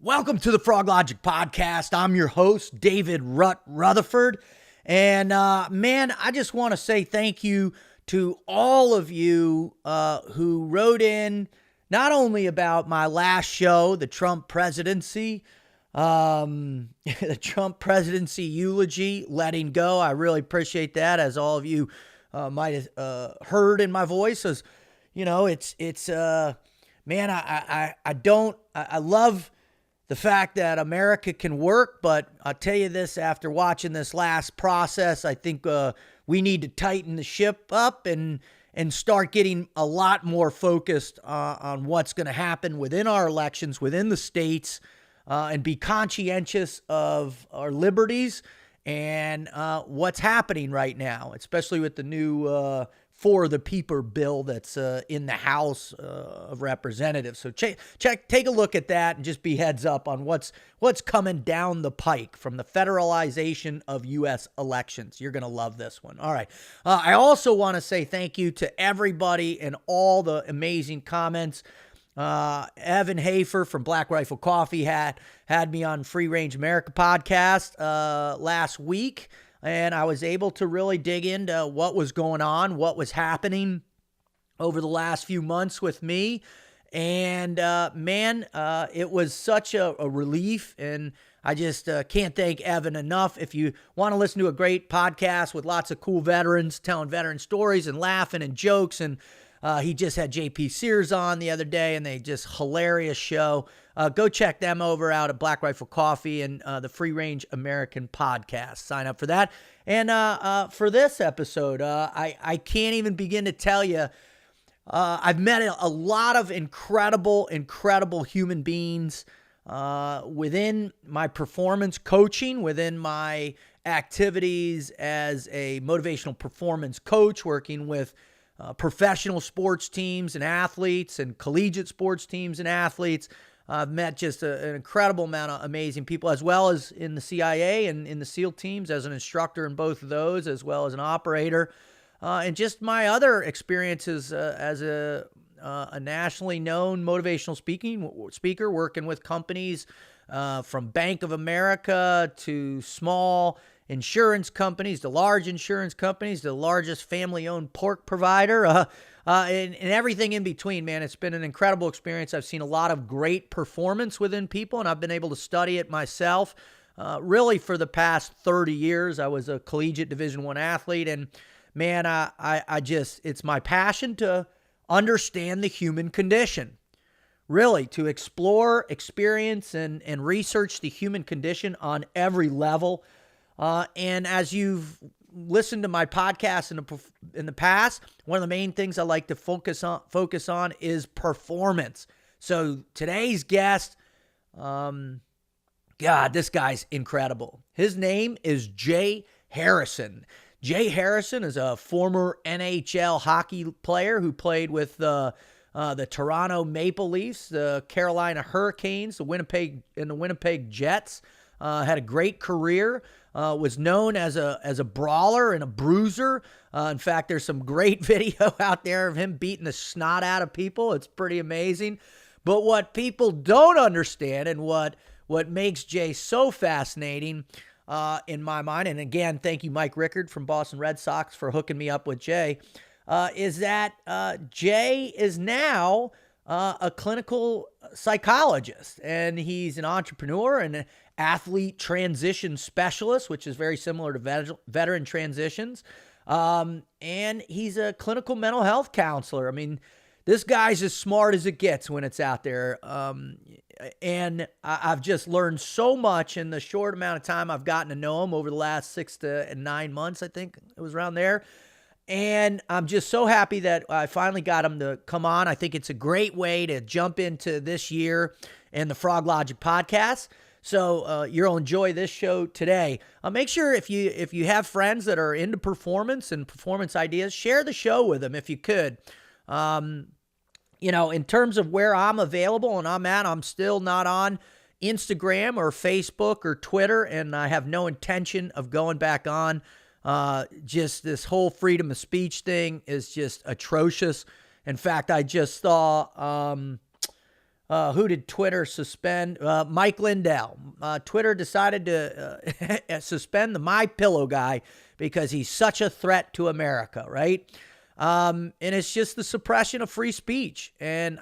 Welcome to the Froglogic podcast. I'm your host, David Rutherford. And man, I just want to say thank you to all of you who wrote in not only about my last show, the Trump presidency, the Trump presidency eulogy, letting go. I really appreciate that, as all of you might have heard in my voice. As you know, man, I love the fact that America can work, but I'll tell you this, after watching this last process, I think we need to tighten the ship up and start getting a lot more focused on what's going to happen within our elections, within the states, and be conscientious of our liberties and what's happening right now, especially with the new For the People bill that's in the House of Representatives. So take a look at that and just be heads up on what's coming down the pike from the federalization of U.S. elections. You're going to love this one. All right. I also want to say thank you to everybody and all the amazing comments. Evan Hafer from Black Rifle Coffee had me on Free Range America podcast last week. And I was able to really dig into what was going on, what was happening over the last few months with me. And man, it was such a relief. And I just can't thank Evan enough. If you want to listen to a great podcast with lots of cool veterans telling veteran stories and laughing and jokes, and he just had JP Sears on the other day, and they just hilarious show. Go check them out at Black Rifle Coffee and the Free Range American podcast. Sign up for that. And for this episode, I can't even begin to tell you. I've met a lot of incredible human beings within my performance coaching, within my activities as a motivational performance coach, working with professional sports teams and athletes and collegiate sports teams and athletes. I've met just an incredible amount of amazing people, as well as in the CIA and in the SEAL teams as an instructor in both of those, as well as an operator. And just my other experiences as a nationally known motivational speaker, working with companies from Bank of America to small insurance companies, to large insurance companies, the largest family-owned pork provider, and everything in between, man. It's been an incredible experience. I've seen a lot of great performance within people, and I've been able to study it myself. Really, for the past 30 years, I was a collegiate Division I athlete, and man, it's my passion to understand the human condition. Really, to explore, experience, and research the human condition on every level. And as you've listened to my podcast in the past, one of the main things I like to focus on is performance. So today's guest, God, this guy's incredible. His name is Jay Harrison. Jay Harrison is a former NHL hockey player who played with the Toronto Maple Leafs, the Carolina Hurricanes, the Winnipeg Jets. Had a great career. Was known as a brawler and a bruiser. In fact, there's some great video out there of him beating the snot out of people. It's pretty amazing. But what people don't understand, and what makes Jay so fascinating, in my mind, and again, thank you, Mike Rickard from Boston Red Sox, for hooking me up with Jay, is that Jay is now a clinical psychologist, and he's an entrepreneur and an athlete transition specialist, which is very similar to veteran transitions. And he's a clinical mental health counselor. I mean, this guy's as smart as it gets when it's out there. And I've just learned so much in the short amount of time I've gotten to know him over the last 6 to 9 months. I think it was around there. And I'm just so happy that I finally got him to come on. I think it's a great way to jump into this year and the Froglogic podcast. So you'll enjoy this show today. Make sure if you have friends that are into performance and performance ideas, share the show with them if you could. In terms of where I'm available and I'm still not on Instagram or Facebook or Twitter, and I have no intention of going back on. Just this whole freedom of speech thing is just atrocious. In fact, I just saw who did Twitter suspend? Mike Lindell. Twitter decided to suspend the My Pillow guy because he's such a threat to America, right? And it's just the suppression of free speech. And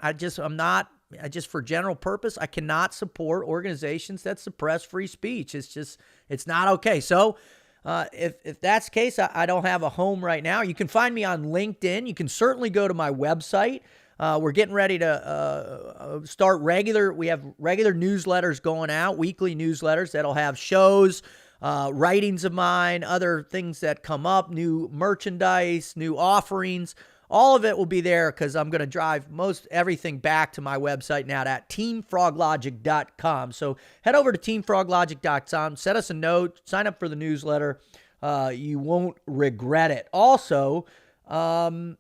for general purpose, I cannot support organizations that suppress free speech. It's not okay. So if that's the case, I don't have a home right now. You can find me on LinkedIn. You can certainly go to my website. We're getting ready to start we have regular newsletters going out, weekly newsletters that'll have shows, writings of mine, other things that come up, new merchandise, new offerings. All of it will be there because I'm going to drive most everything back to my website now at teamfroglogic.com. So head over to teamfroglogic.com, send us a note, sign up for the newsletter. You won't regret it. Also,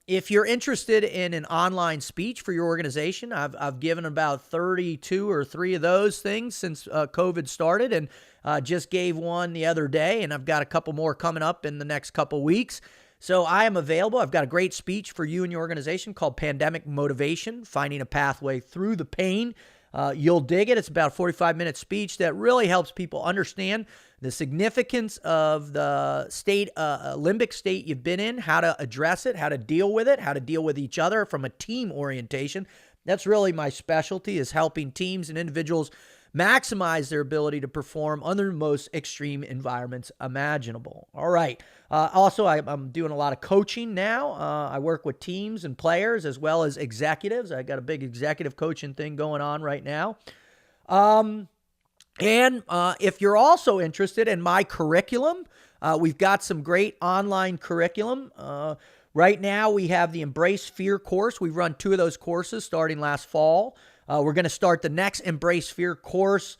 if you're interested in an online speech for your organization, I've given about 32 or 3 of those things since COVID started, and just gave one the other day, and I've got a couple more coming up in the next couple weeks. So I am available. I've got a great speech for you and your organization called Pandemic Motivation, Finding a Pathway Through the Pain. You'll dig it. It's about a 45-minute speech that really helps people understand the significance of the limbic state you've been in, how to address it, how to deal with it, how to deal with each other from a team orientation. That's really my specialty, is helping teams and individuals maximize their ability to perform under the most extreme environments imaginable. All right. Also, I'm doing a lot of coaching now. I work with teams and players as well as executives. I got a big executive coaching thing going on right now. And if you're also interested in my curriculum, we've got some great online curriculum. Right now, we have the Embrace Fear course. We've run 2 of those courses starting last fall. We're going to start the next Embrace Fear course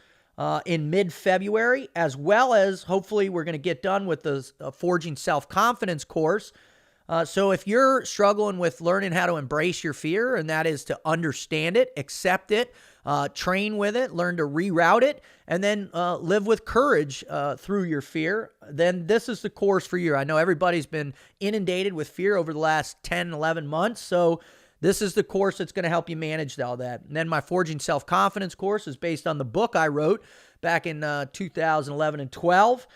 in mid-February, as well as hopefully we're going to get done with the Forging Self-Confidence course. So if you're struggling with learning how to embrace your fear, and that is to understand it, accept it, train with it, learn to reroute it, and then live with courage through your fear, then this is the course for you. I know everybody's been inundated with fear over the last 10, 11 months, so this is the course that's going to help you manage all that. And then my Forging Self-Confidence course is based on the book I wrote back in 2011 and 12,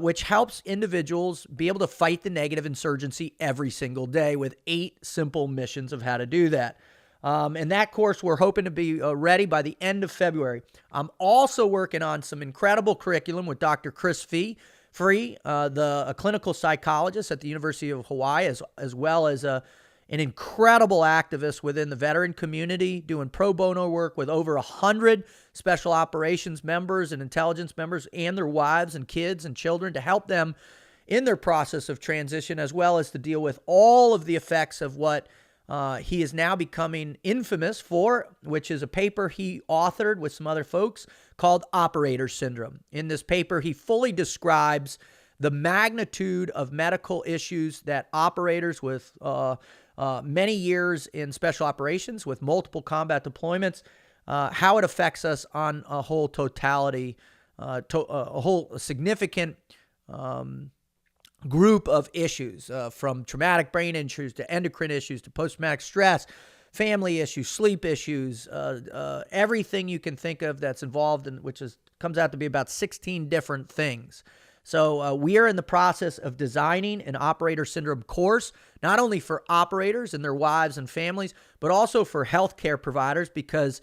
which helps individuals be able to fight the negative insurgency every single day with 8 simple missions of how to do that. And that course, we're hoping to be ready by the end of February. I'm also working on some incredible curriculum with Dr. Chris Free, a clinical psychologist at the University of Hawaii, as well as an incredible activist within the veteran community, doing pro bono work with over 100 special operations members and intelligence members and their wives and kids and children to help them in their process of transition, as well as to deal with all of the effects of what he is now becoming infamous for, which is a paper he authored with some other folks called Operator Syndrome. In this paper, he fully describes the magnitude of medical issues that operators with many years in special operations with multiple combat deployments, how it affects us on a whole totality, a whole significant group of issues, from traumatic brain injuries to endocrine issues to post-traumatic stress, family issues, sleep issues, everything you can think of that's involved in, comes out to be about 16 different things. So we are in the process of designing an Operator Syndrome course, not only for operators and their wives and families, but also for healthcare providers, because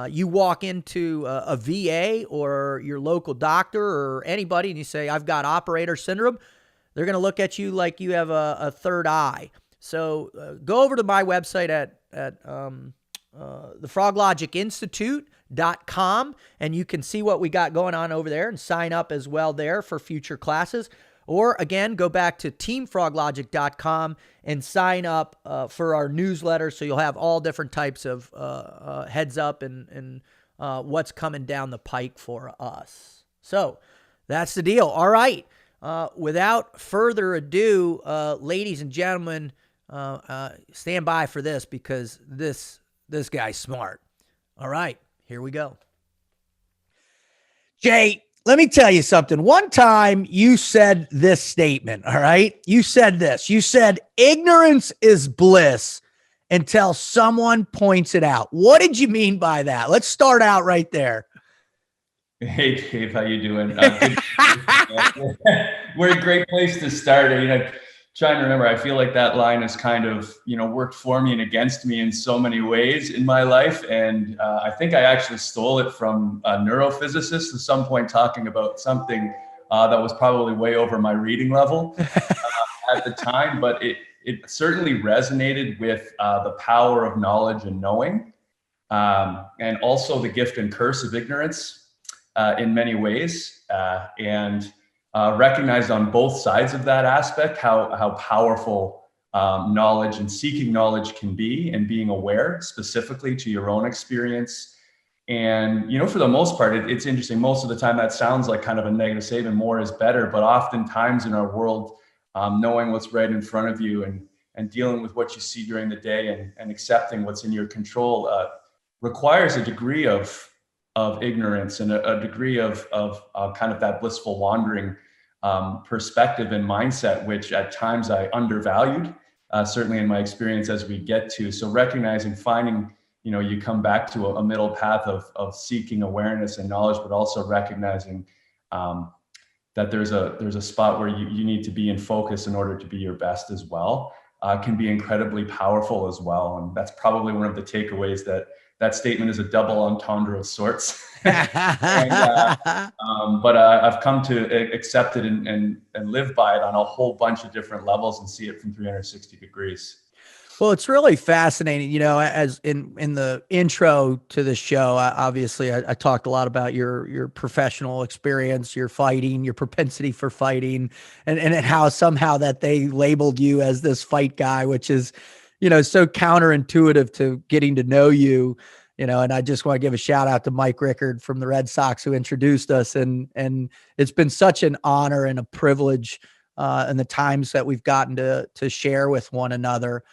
you walk into a VA or your local doctor or anybody and you say, I've got Operator Syndrome, they're going to look at you like you have a third eye. So go over to my website at the Froglogic Institute.com, and you can see what we got going on over there and sign up as well there for future classes. Or again, go back to teamfroglogic.com and sign up for our newsletter, so you'll have all different types of heads up and what's coming down the pike for us. So that's the deal. All right. Without further ado, ladies and gentlemen, stand by for this, because this guy's smart. All right, here we go. Jay, let me tell you something. One time you said this statement, all right? You said this. You said, ignorance is bliss until someone points it out. What did you mean by that? Let's start out right there. Hey Dave, how you doing? Good. We're a great place to start. Trying to remember, I feel like that line has kind of, worked for me and against me in so many ways in my life. And I think I actually stole it from a neurophysicist at some point, talking about something that was probably way over my reading level at the time. But it certainly resonated with the power of knowledge and knowing, and also the gift and curse of ignorance. In many ways, and recognized on both sides of that aspect how powerful knowledge and seeking knowledge can be, and being aware specifically to your own experience. And, for the most part, it's interesting. Most of the time that sounds like kind of a negative statement, more is better. But oftentimes in our world, knowing what's right in front of you and dealing with what you see during the day and accepting what's in your control requires a degree of ignorance and a degree of kind of that blissful wandering perspective and mindset, which at times I undervalued, certainly in my experience as we get to. So recognizing, finding, you come back to a middle path of seeking awareness and knowledge, but also recognizing that there's a spot where you need to be in focus in order to be your best as well, can be incredibly powerful as well. And that's probably one of the takeaways, that statement is a double entendre of sorts. But I've come to accept it and live by it on a whole bunch of different levels and see it from 360 degrees. Well, it's really fascinating, as in the intro to the show, obviously I talked a lot about your professional experience, your fighting, your propensity for fighting, and how somehow that they labeled you as this fight guy, which is, so counterintuitive to getting to know you, and I just want to give a shout out to Mike Rickard from the Red Sox, who introduced us. And it's been such an honor and a privilege, in the times that we've gotten to share with one another.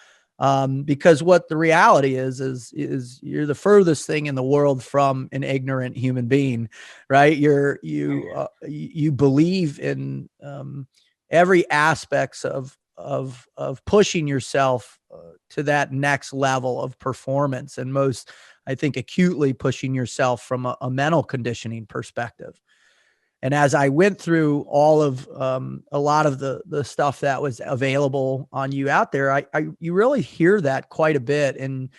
Because what the reality is you're the furthest thing in the world from an ignorant human being, right? You believe in, every aspects of pushing yourself to that next level of performance, and most, I think, acutely pushing yourself from a mental conditioning perspective. And as I went through all of a lot of the stuff that was available on you out there, you really hear that quite a bit in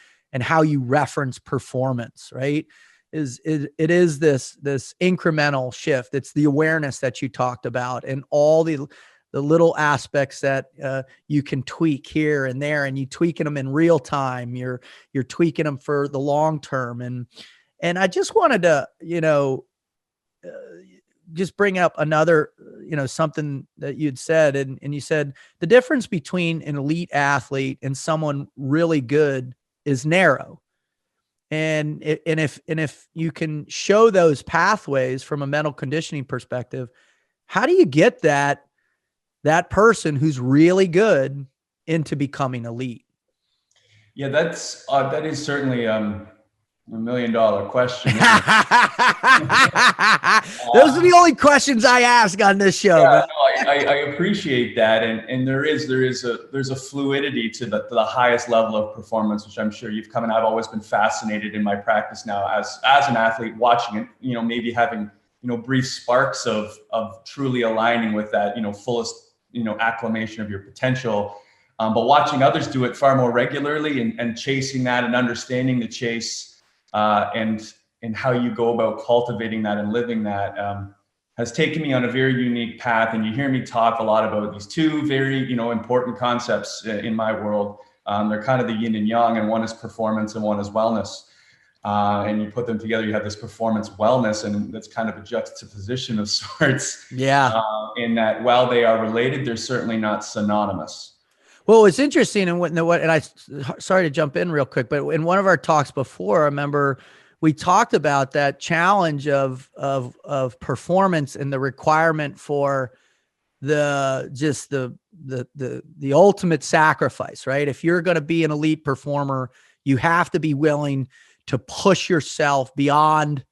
how you reference performance, right? It is this incremental shift. It's the awareness that you talked about, and all the little aspects that you can tweak here and there, and you tweaking them in real time. You're tweaking them for the long term. And I just wanted to, just bring up another, something that you'd said, and you said the difference between an elite athlete and someone really good is narrow. And if you can show those pathways from a mental conditioning perspective, how do you get that person who's really good into becoming elite? Yeah, that is certainly $1 million question. Those are the only questions I ask on this show. Yeah, no, I appreciate that, and there's a fluidity to the highest level of performance, which I'm sure you've come. And I've always been fascinated in my practice now as an athlete, watching it. Maybe having brief sparks of truly aligning with that fullest acclamation of your potential. But watching others do it far more regularly and chasing that and understanding the chase, and how you go about cultivating that and living that, has taken me on a very unique path. And you hear me talk a lot about these two very important concepts in my world. They're kind of the yin and yang, and one is performance and one is wellness. And you put them together, you have this performance wellness, and that's kind of a juxtaposition of sorts. Yeah. In that, while they are related, they're certainly not synonymous. Well, it's interesting, and I sorry to jump in real quick, but in one of our talks before, I remember we talked about that challenge of performance and the requirement for the ultimate sacrifice, right? If you're going to be an elite performer, you have to be willing to push yourself beyond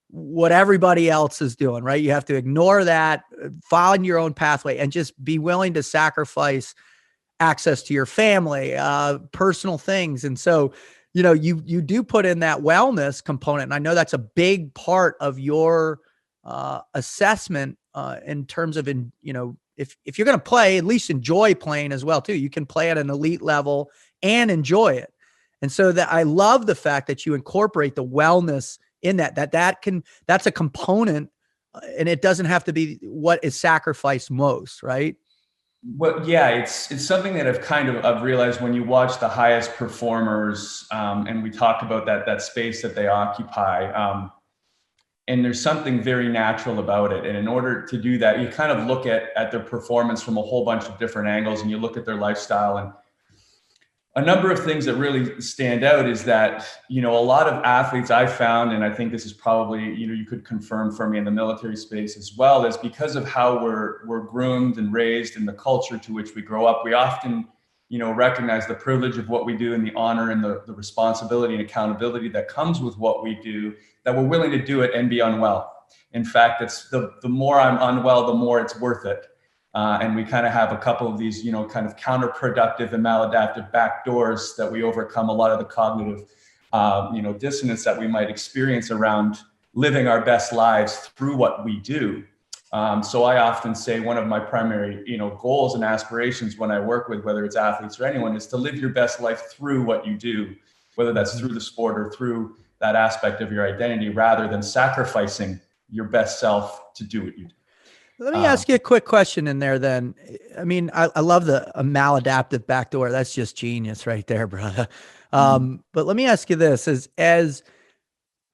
what everybody else is doing, right? You have to ignore that, find your own pathway, and just be willing to sacrifice access to your family, personal things. And so, you do put in that wellness component. And I know that's a big part of your assessment in terms of, if you're going to play, at least enjoy playing as well too. You can play at an elite level and enjoy it. And so that I love the fact that you incorporate the wellness in that's a component, and it doesn't have to be what is sacrificed most, right? Well, yeah, it's something that I've realized when you watch the highest performers, and we talk about that space that they occupy, and there's something very natural about it. And in order to do that, you kind of look at their performance from a whole bunch of different angles, and you look at their lifestyle. And a number of things that really stand out is that, a lot of athletes I found, and I think this is probably, you could confirm for me in the military space as well, is because of how we're groomed and raised in the culture to which we grow up, we often, recognize the privilege of what we do and the honor and the responsibility and accountability that comes with what we do, that we're willing to do it and be unwell. In fact, it's the more I'm unwell, the more it's worth it. And we kind of have a couple of these, kind of counterproductive and maladaptive backdoors that we overcome a lot of the cognitive, dissonance that we might experience around living our best lives through what we do. So I often say one of my primary, goals and aspirations when I work with, whether it's athletes or anyone, is to live your best life through what you do, whether that's through the sport or through that aspect of your identity, rather than sacrificing your best self to do what you do. Let me ask you a quick question in there then. I mean, I love a maladaptive backdoor. That's just genius right there, brother. But let me ask you this, as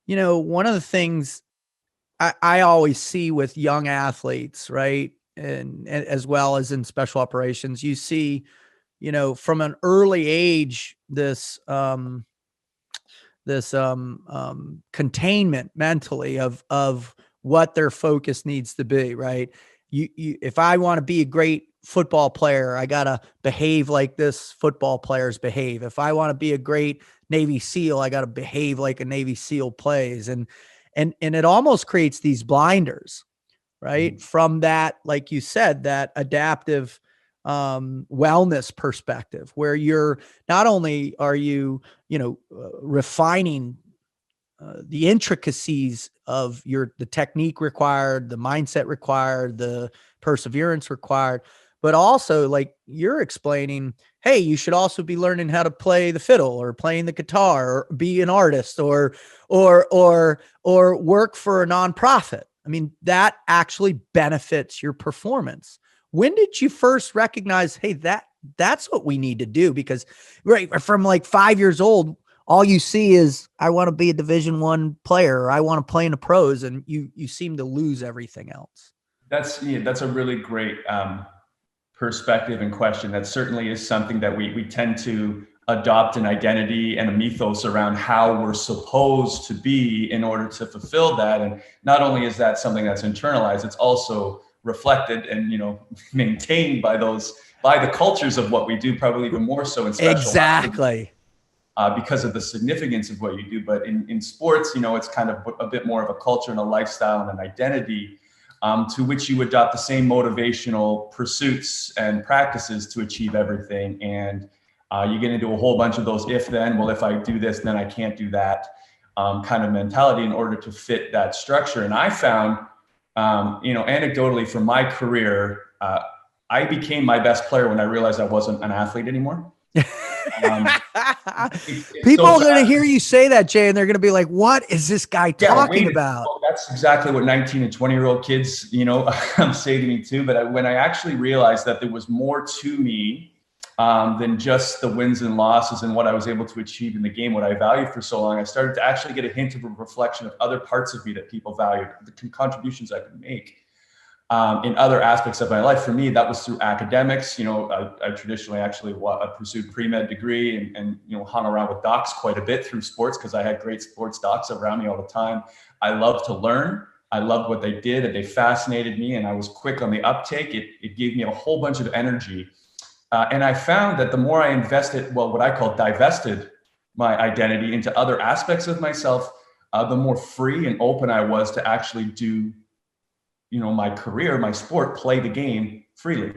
one of the things I always see with young athletes, right? And as well as in special operations, you see, from an early age, this containment mentally of what their focus needs to be, right? If I want to be a great football player, I got to behave like this football players behave. If I want to be a great Navy SEAL, I got to behave like a Navy SEAL plays. And it almost creates these blinders, right? From that, like you said, that adaptive wellness perspective, where you're not only are you, refining the intricacies of the technique required, the mindset required, the perseverance required, but also like you're explaining, hey, you should also be learning how to play the fiddle or playing the guitar or be an artist or work for a nonprofit. I mean, that actually benefits your performance. When did you first recognize, hey, that's what we need to do? Because right from like 5 years old, all you see is, I want to be a Division I player, or I want to play in the pros, and you seem to lose everything else. That's a really great perspective and question. That certainly is something that we tend to adopt an identity and a mythos around how we're supposed to be in order to fulfill that. And not only is that something that's internalized, it's also reflected and maintained by the cultures of what we do, probably even more so in special Exactly. Because of the significance of what you do. But in sports, it's kind of a bit more of a culture and a lifestyle and an identity to which you adopt the same motivational pursuits and practices to achieve everything. And you get into a whole bunch of those if I do this, then I can't do that kind of mentality in order to fit that structure. And I found, anecdotally from my career, I became my best player when I realized I wasn't an athlete anymore. People are going to hear you say that, Jay, and they're going to be like, what is this guy talking about? Well, that's exactly what 19 and 20-year-old kids, say to me too. But when I actually realized that there was more to me than just the wins and losses and what I was able to achieve in the game, what I valued for so long, I started to actually get a hint of a reflection of other parts of me that people valued, the contributions I could make in other aspects of my life. For me, that was through academics. I traditionally actually pursued pre-med degree and hung around with docs quite a bit through sports because I had great sports docs around me all the time. I loved to learn. I loved what they did, and they fascinated me, and I was quick on the uptake. It gave me a whole bunch of energy. And I found that the more I invested, what I call divested my identity into other aspects of myself, the more free and open I was to actually do my career, my sport, play the game freely.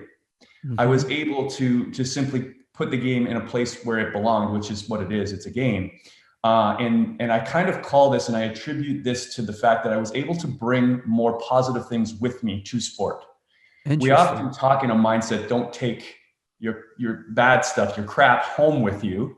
I was able to simply put the game in a place where it belonged, which is what it is. It's a game. And I kind of call this, and I attribute this to the fact that I was able to bring more positive things with me to sport. We often talk in a mindset, don't take your bad stuff, your crap home with you,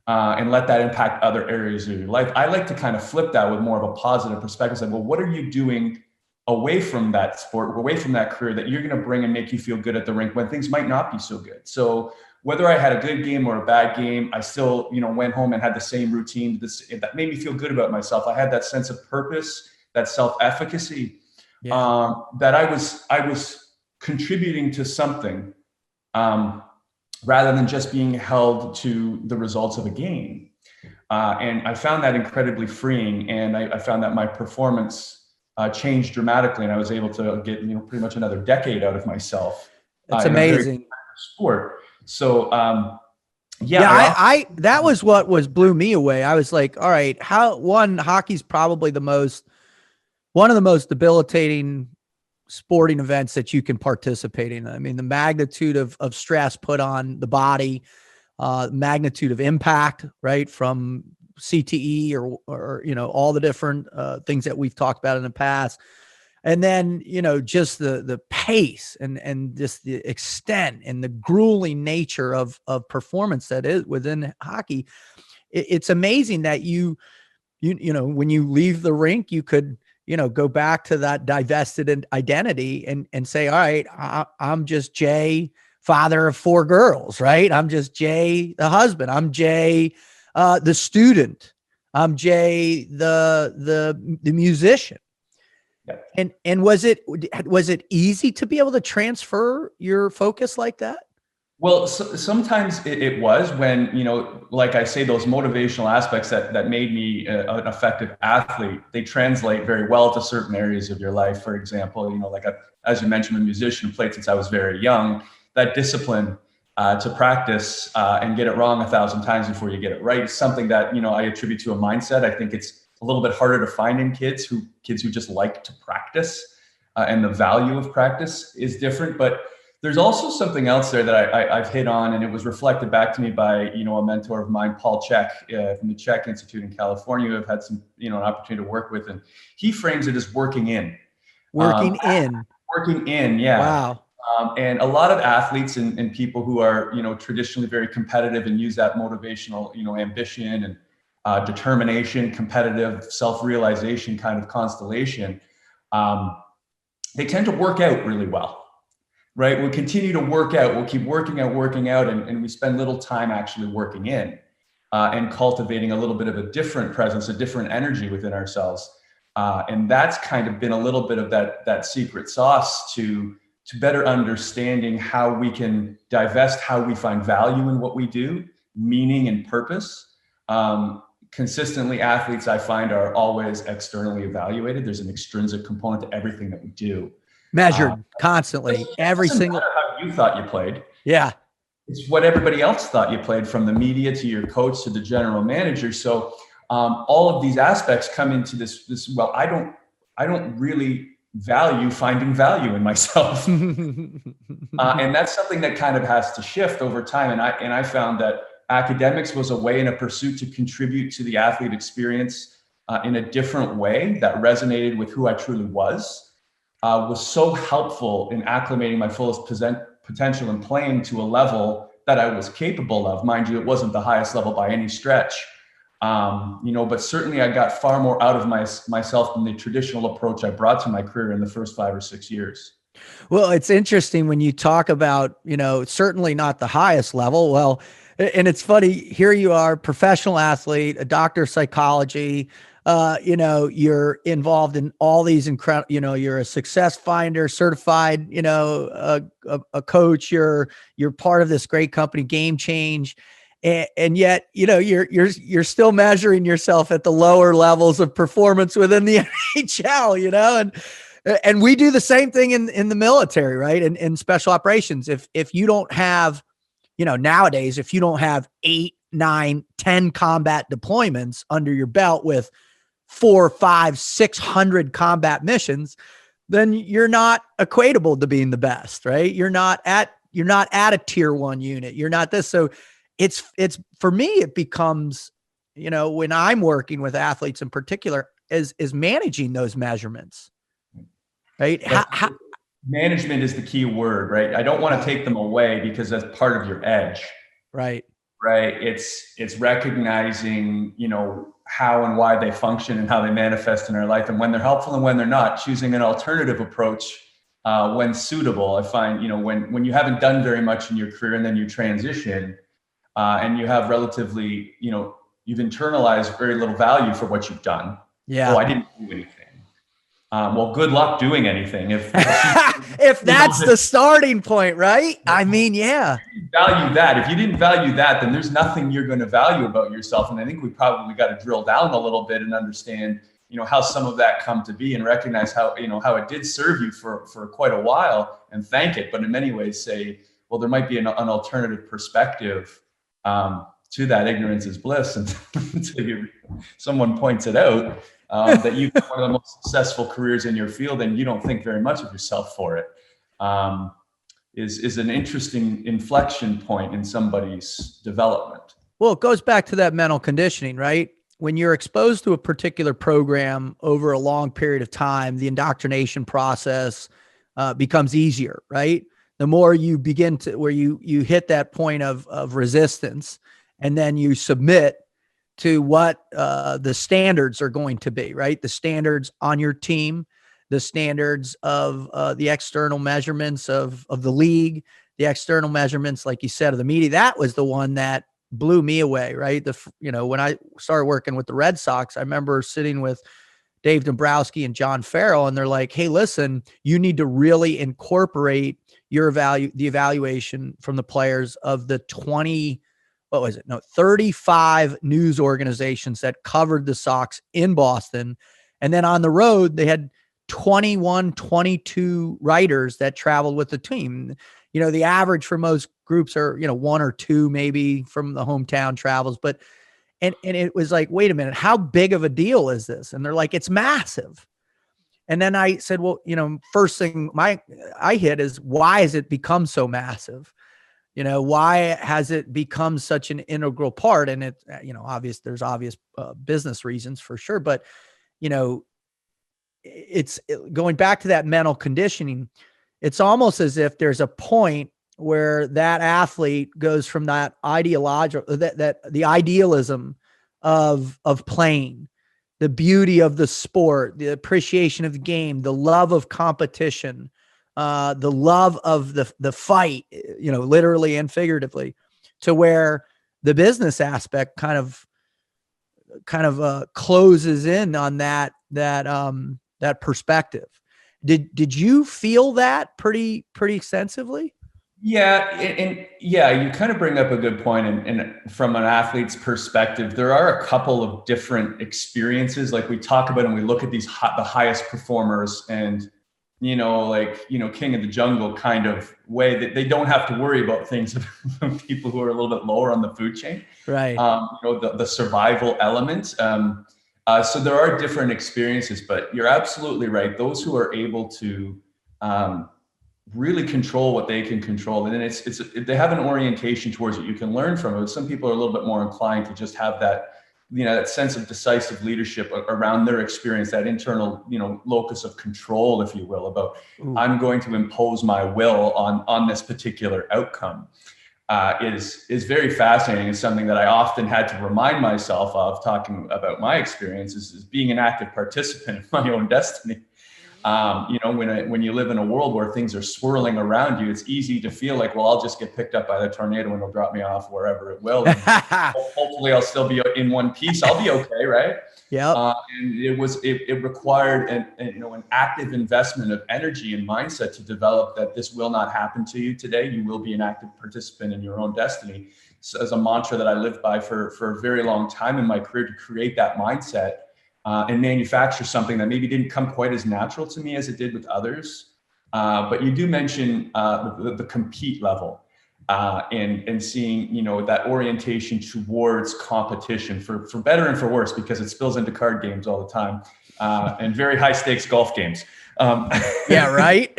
and let that impact other areas of your life. I like to kind of flip that with more of a positive perspective. Say, well, what are you doing away from that sport, away from that career, that you're going to bring and make you feel good at the rink when things might not be so good? So whether I had a good game or a bad game, I still, went home and had the same routine. That made me feel good about myself. I had that sense of purpose, that self-efficacy, that I was contributing to something, rather than just being held to the results of a game. And I found that incredibly freeing. And I found that my performance changed dramatically, and I was able to get pretty much another decade out of myself. It's amazing sport. So that was what blew me away. I was like, all right, hockey's probably one of the most debilitating sporting events that you can participate in. I mean, the magnitude of stress put on the body, magnitude of impact, right, from CTE or all the different things that we've talked about in the past. And then, just the pace and just the extent and the grueling nature of performance that is within hockey. It's amazing that when you leave the rink, you could, go back to that divested identity and say, all right, I'm just Jay, father of 4 girls, right? I'm just Jay, the husband. I'm Jay, the student. I'm Jay, the musician. Yeah. And was it easy to be able to transfer your focus like that? Well, sometimes it was when, like I say, those motivational aspects that made me an effective athlete, they translate very well to certain areas of your life. For example, as you mentioned, a musician who played since I was very young, that discipline to practice and get it wrong 1,000 times before you get it right is something that, I attribute to a mindset. I think it's a little bit harder to find in kids who just like to practice, and the value of practice is different. But there's also something else there that I've hit on, and it was reflected back to me by, a mentor of mine, Paul Chek, from the Chek Institute in California, who I've had some, an opportunity to work with. And he frames it as working in. Working in. Yeah. Wow. And a lot of athletes and people who are, traditionally very competitive and use that motivational, ambition and determination, competitive self-realization kind of constellation, they tend to work out really well, right? We'll continue to work out. We'll keep working out, and we spend little time actually working in and cultivating a little bit of a different presence, a different energy within ourselves. And that's kind of been a little bit of that secret sauce to better understanding how we can divest, how we find value in what we do, meaning and purpose. Consistently, athletes, I find, are always externally evaluated. There's an extrinsic component to everything that we do. Measured constantly, every single. Matter how you thought you played. Yeah. It's what everybody else thought you played, from the media to your coach to the general manager. So all of these aspects come into this. Well, I don't really value finding value in myself. And that's something that kind of has to shift over time. And I found that academics was a way and a pursuit to contribute to the athlete experience in a different way that resonated with who I truly was so helpful in acclimating my fullest potential and playing to a level that I was capable of. Mind you, it wasn't the highest level by any stretch, but certainly I got far more out of myself than the traditional approach I brought to my career in the first 5 or 6 years. Well, it's interesting when you talk about, certainly not the highest level. Well, and it's funny, here you are, professional athlete, a doctor of psychology, you're involved in all these incredible, you're a success finder, certified, a coach, you're part of this great company, Game Change. And yet, you're still measuring yourself at the lower levels of performance within the NHL, and we do the same thing in the military, right? And in special operations, if you don't have, nowadays, if you don't have 8, 9, 10 combat deployments under your belt with 4, 5, 600 combat missions, then you're not equatable to being the best, right? You're not at you're not at a tier 1 unit. You're not this. So it's for me, it becomes, when I'm working with athletes in particular, is managing those measurements, right? Management is the key word, right? I don't want to take them away because that's part of your edge. Right. Right. It's recognizing, how and why they function and how they manifest in our life, and when they're helpful and when they're not, choosing an alternative approach when suitable. I find, when you haven't done very much in your career and then you transition and you have relatively, you've internalized very little value for what you've done. Yeah. Oh, I didn't do anything. Well, good luck doing anything if that's the starting point, right? I mean, yeah. Value that. If you didn't value that, then there's nothing you're going to value about yourself. And I think we probably got to drill down a little bit and understand, how some of that come to be, and recognize how, how it did serve you for quite a while, and thank it. But in many ways say, well, there might be an alternative perspective to that. Ignorance is bliss. Until someone points it out. That you've got one of the most successful careers in your field and you don't think very much of yourself for it, is an interesting inflection point in somebody's development. Well, it goes back to that mental conditioning, right? When you're exposed to a particular program over a long period of time, the indoctrination process becomes easier, right? The more you begin to, where you hit that point of resistance, and then you submit to what the standards are going to be, right? The standards on your team, the standards of the external measurements of the league, the external measurements, like you said, of the media. That was the one that blew me away, right? When I started working with the Red Sox, I remember sitting with Dave Dombrowski and John Farrell, and they're like, hey, listen, you need to really incorporate the evaluation from the players of the 35 news organizations that covered the Sox in Boston. And then on the road, they had 22 writers that traveled with the team. The average for most groups are, 1 or 2 maybe from the hometown travels. But, and it was like, wait a minute, how big of a deal is this? And they're like, it's massive. And then I said, well, first thing I hit is, why has it become so massive? Why has it become such an integral part? And it, there's obvious business reasons for sure, but it's going back to that mental conditioning. It's almost as if there's a point where that athlete goes from that the idealism of playing, the beauty of the sport, the appreciation of the game, the love of competition, the love of the fight, literally and figuratively, to where the business aspect kind of closes in on that perspective. Did you feel that pretty extensively? Yeah. And you kind of bring up a good point. And from an athlete's perspective, there are a couple of different experiences. Like we talk about, and we look at the highest performers, and king of the jungle kind of way, that they don't have to worry about things from people who are a little bit lower on the food chain. Right. The survival element. So there are different experiences, but you're absolutely right. Those who are able to really control what they can control, and then they have an orientation towards it. You can learn from it. Some people are a little bit more inclined to just have that, that sense of decisive leadership around their experience, that internal, locus of control, if you will, about I'm going to impose my will on this particular outcome, is very fascinating. It's something that I often had to remind myself of, talking about my experiences, is being an active participant in my own destiny. When you live in a world where things are swirling around you, it's easy to feel like, well, I'll just get picked up by the tornado and it'll drop me off wherever it will. And hopefully I'll still be in one piece. I'll be okay. Right. Yeah. And it required an active investment of energy and mindset to develop that this will not happen to you today. You will be an active participant in your own destiny. So as a mantra that I lived by for a very long time in my career, to create that mindset and manufacture something that maybe didn't come quite as natural to me as it did with others. But you do mention the compete level and seeing, that orientation towards competition for better and for worse, because it spills into card games all the time and very high stakes golf games. Yeah, right.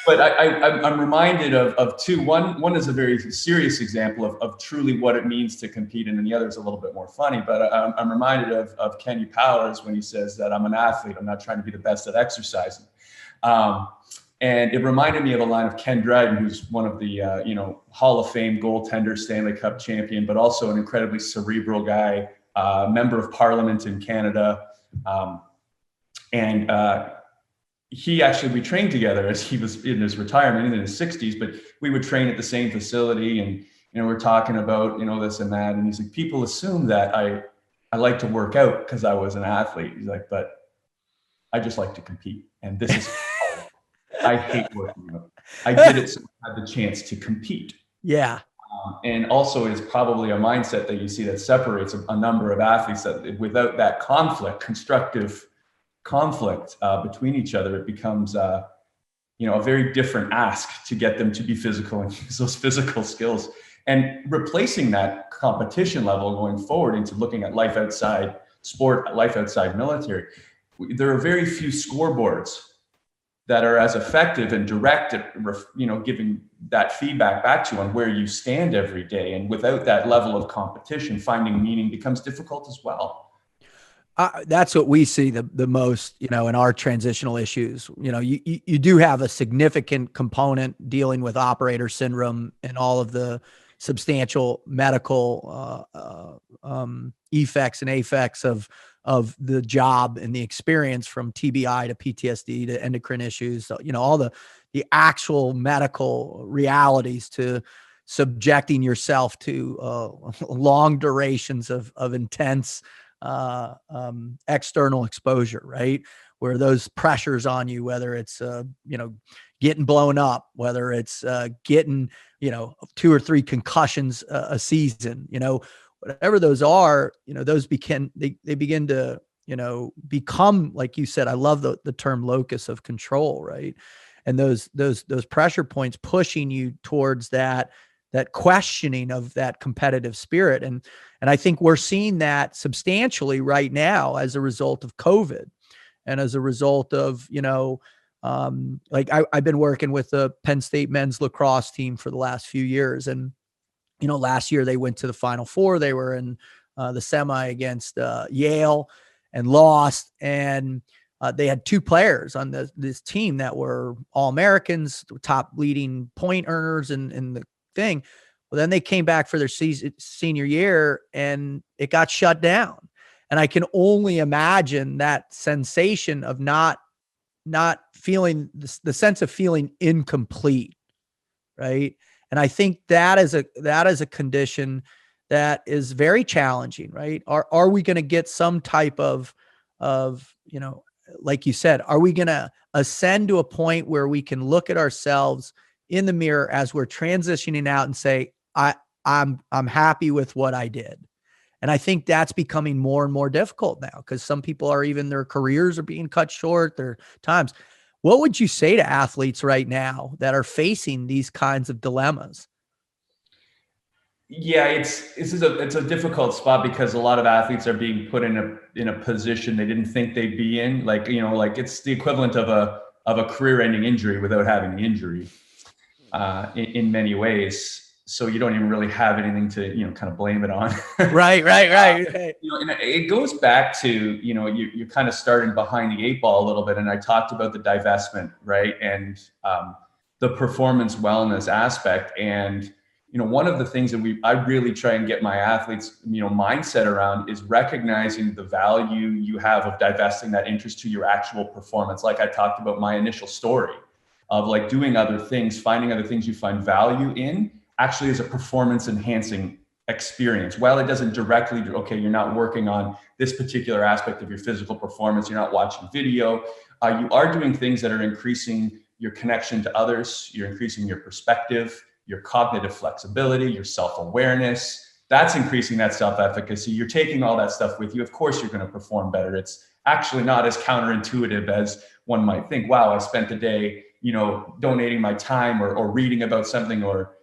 But I'm reminded of two. One is a very serious example of truly what it means to compete, and then the other is a little bit more funny. But I'm reminded of Kenny Powers when he says that I'm an athlete. I'm not trying to be the best at exercising. And it reminded me of a line of Ken Dryden, who's one of the Hall of Fame goaltender, Stanley Cup champion, but also an incredibly cerebral guy, member of Parliament in Canada, we trained together as he was in his retirement in his 60s, but we would train at the same facility, and we're talking about this and that, and he's like, people assume that I like to work out because I was an athlete. He's like, but I just like to compete, and this is I hate working out. I did it so I had the chance to compete. Yeah. And also is probably a mindset that you see that separates a number of athletes, that without that constructive conflict between each other, it becomes a very different ask to get them to be physical and use those physical skills, and replacing that competition level going forward into looking at life outside sport, life outside military. There are very few scoreboards that are as effective and direct at giving that feedback back to you on where you stand every day. And without that level of competition, finding meaning becomes difficult as well. That's what we see the most, in our transitional issues. You do have a significant component dealing with operator syndrome and all of the substantial medical effects and affects of the job and the experience, from TBI to PTSD to endocrine issues. So, all the actual medical realities to subjecting yourself to long durations of intense external exposure, right? Where those pressures on you, whether it's, getting blown up, whether it's getting, 2 or 3 concussions a season, whatever those are, those begin to, become, like you said, I love the term locus of control, right? And those pressure points pushing you towards that questioning of that competitive spirit. And I think we're seeing that substantially right now as a result of COVID, and as a result of, I've been working with the Penn State men's lacrosse team for the last few years. And, last year they went to the Final Four. They were in the semi against Yale and lost. And they had 2 players on this team that were All-Americans, top leading point earners in the thing. Well, then they came back for their senior year and it got shut down. And I can only imagine that sensation of not feeling the sense of feeling incomplete. Right. And I think that is a condition that is very challenging, right? Are we going to get some type of, like you said, are we going to ascend to a point where we can look at ourselves in the mirror as we're transitioning out and say, I'm happy with what I did? And I think that's becoming more and more difficult now, because some people are, even their careers are being cut short, their times. What would you say to athletes right now that are facing these kinds of dilemmas? Yeah, it's a difficult spot, because a lot of athletes are being put in a position they didn't think they'd be in. Like it's the equivalent of a career-ending injury without having the injury, in many ways. So you don't even really have anything to kind of blame it on. Right. And it goes back to you're kind of starting behind the 8 ball a little bit. And I talked about the divestment, right, and the performance wellness aspect. And one of the things that I really try and get my athletes mindset around is recognizing the value you have of divesting that interest to your actual performance. Like I talked about my initial story of like doing other things, finding other things you find value in, actually is a performance enhancing experience. While it doesn't directly do, okay, you're not working on this particular aspect of your physical performance, you're not watching video, you are doing things that are increasing your connection to others, you're increasing your perspective, your cognitive flexibility, your self-awareness. That's increasing that self-efficacy. You're taking all that stuff with you. Of course, you're going to perform better. It's actually not as counterintuitive as one might think. Wow, I spent the day, donating my time or reading about something, or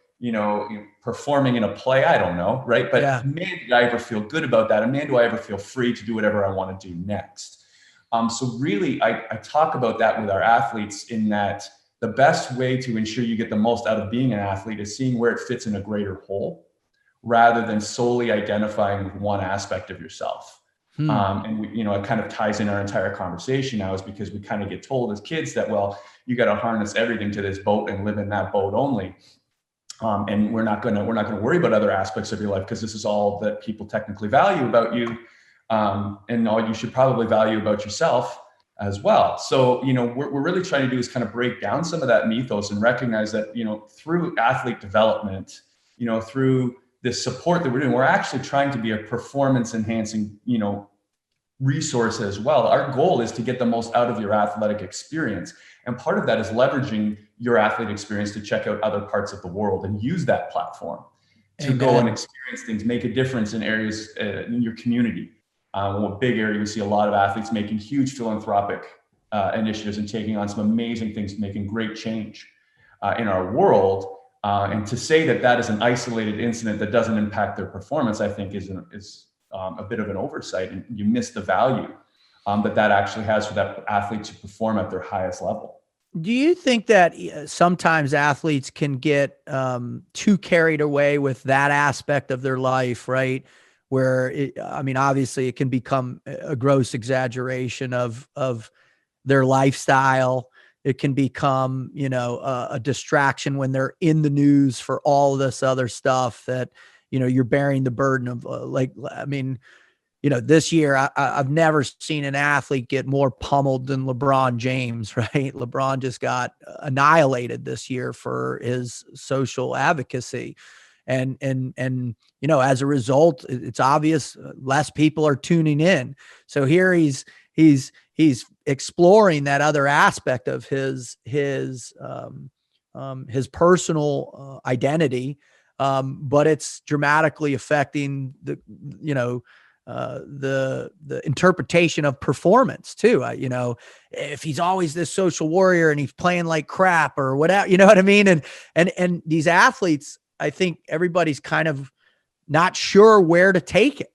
performing in a play. I don't know, right? But yeah. Man, did I ever feel good about that? And man, do I ever feel free to do whatever I want to do next? So really, I talk about that with our athletes, in that the best way to ensure you get the most out of being an athlete is seeing where it fits in a greater whole, rather than solely identifying with one aspect of yourself. And we, it kind of ties in our entire conversation now, is because we kind of get told as kids that, well, you got to harness everything to this boat and live in that boat only. And we're not going to worry about other aspects of your life, because this is all that people technically value about you. And all you should probably value about yourself as well. So, what we're really trying to do is kind of break down some of that mythos and recognize that, through athlete development, through this support that we're doing, we're actually trying to be a performance enhancing, resource as well. Our goal is to get the most out of your athletic experience. And part of that is leveraging your athlete experience to check out other parts of the world and use that platform to go and experience things, make a difference in areas in your community. A big area, we see a lot of athletes making huge philanthropic initiatives and taking on some amazing things, making great change in our world. And to say that that is an isolated incident that doesn't impact their performance, I think is a bit of an oversight, and you miss the value that actually has for that athlete to perform at their highest level. Do you think that sometimes athletes can get too carried away with that aspect of their life, right? Where obviously it can become a gross exaggeration of their lifestyle. It can become, a distraction when they're in the news for all this other stuff that, you're bearing the burden of this year, I've never seen an athlete get more pummeled than LeBron James, right? LeBron just got annihilated this year for his social advocacy. And as a result, it's obvious less people are tuning in. So here he's exploring that other aspect of his personal identity, but it's dramatically affecting the interpretation of performance too. If he's always this social warrior and he's playing like crap or whatever, you know what I mean? And these athletes, I think everybody's kind of not sure where to take it.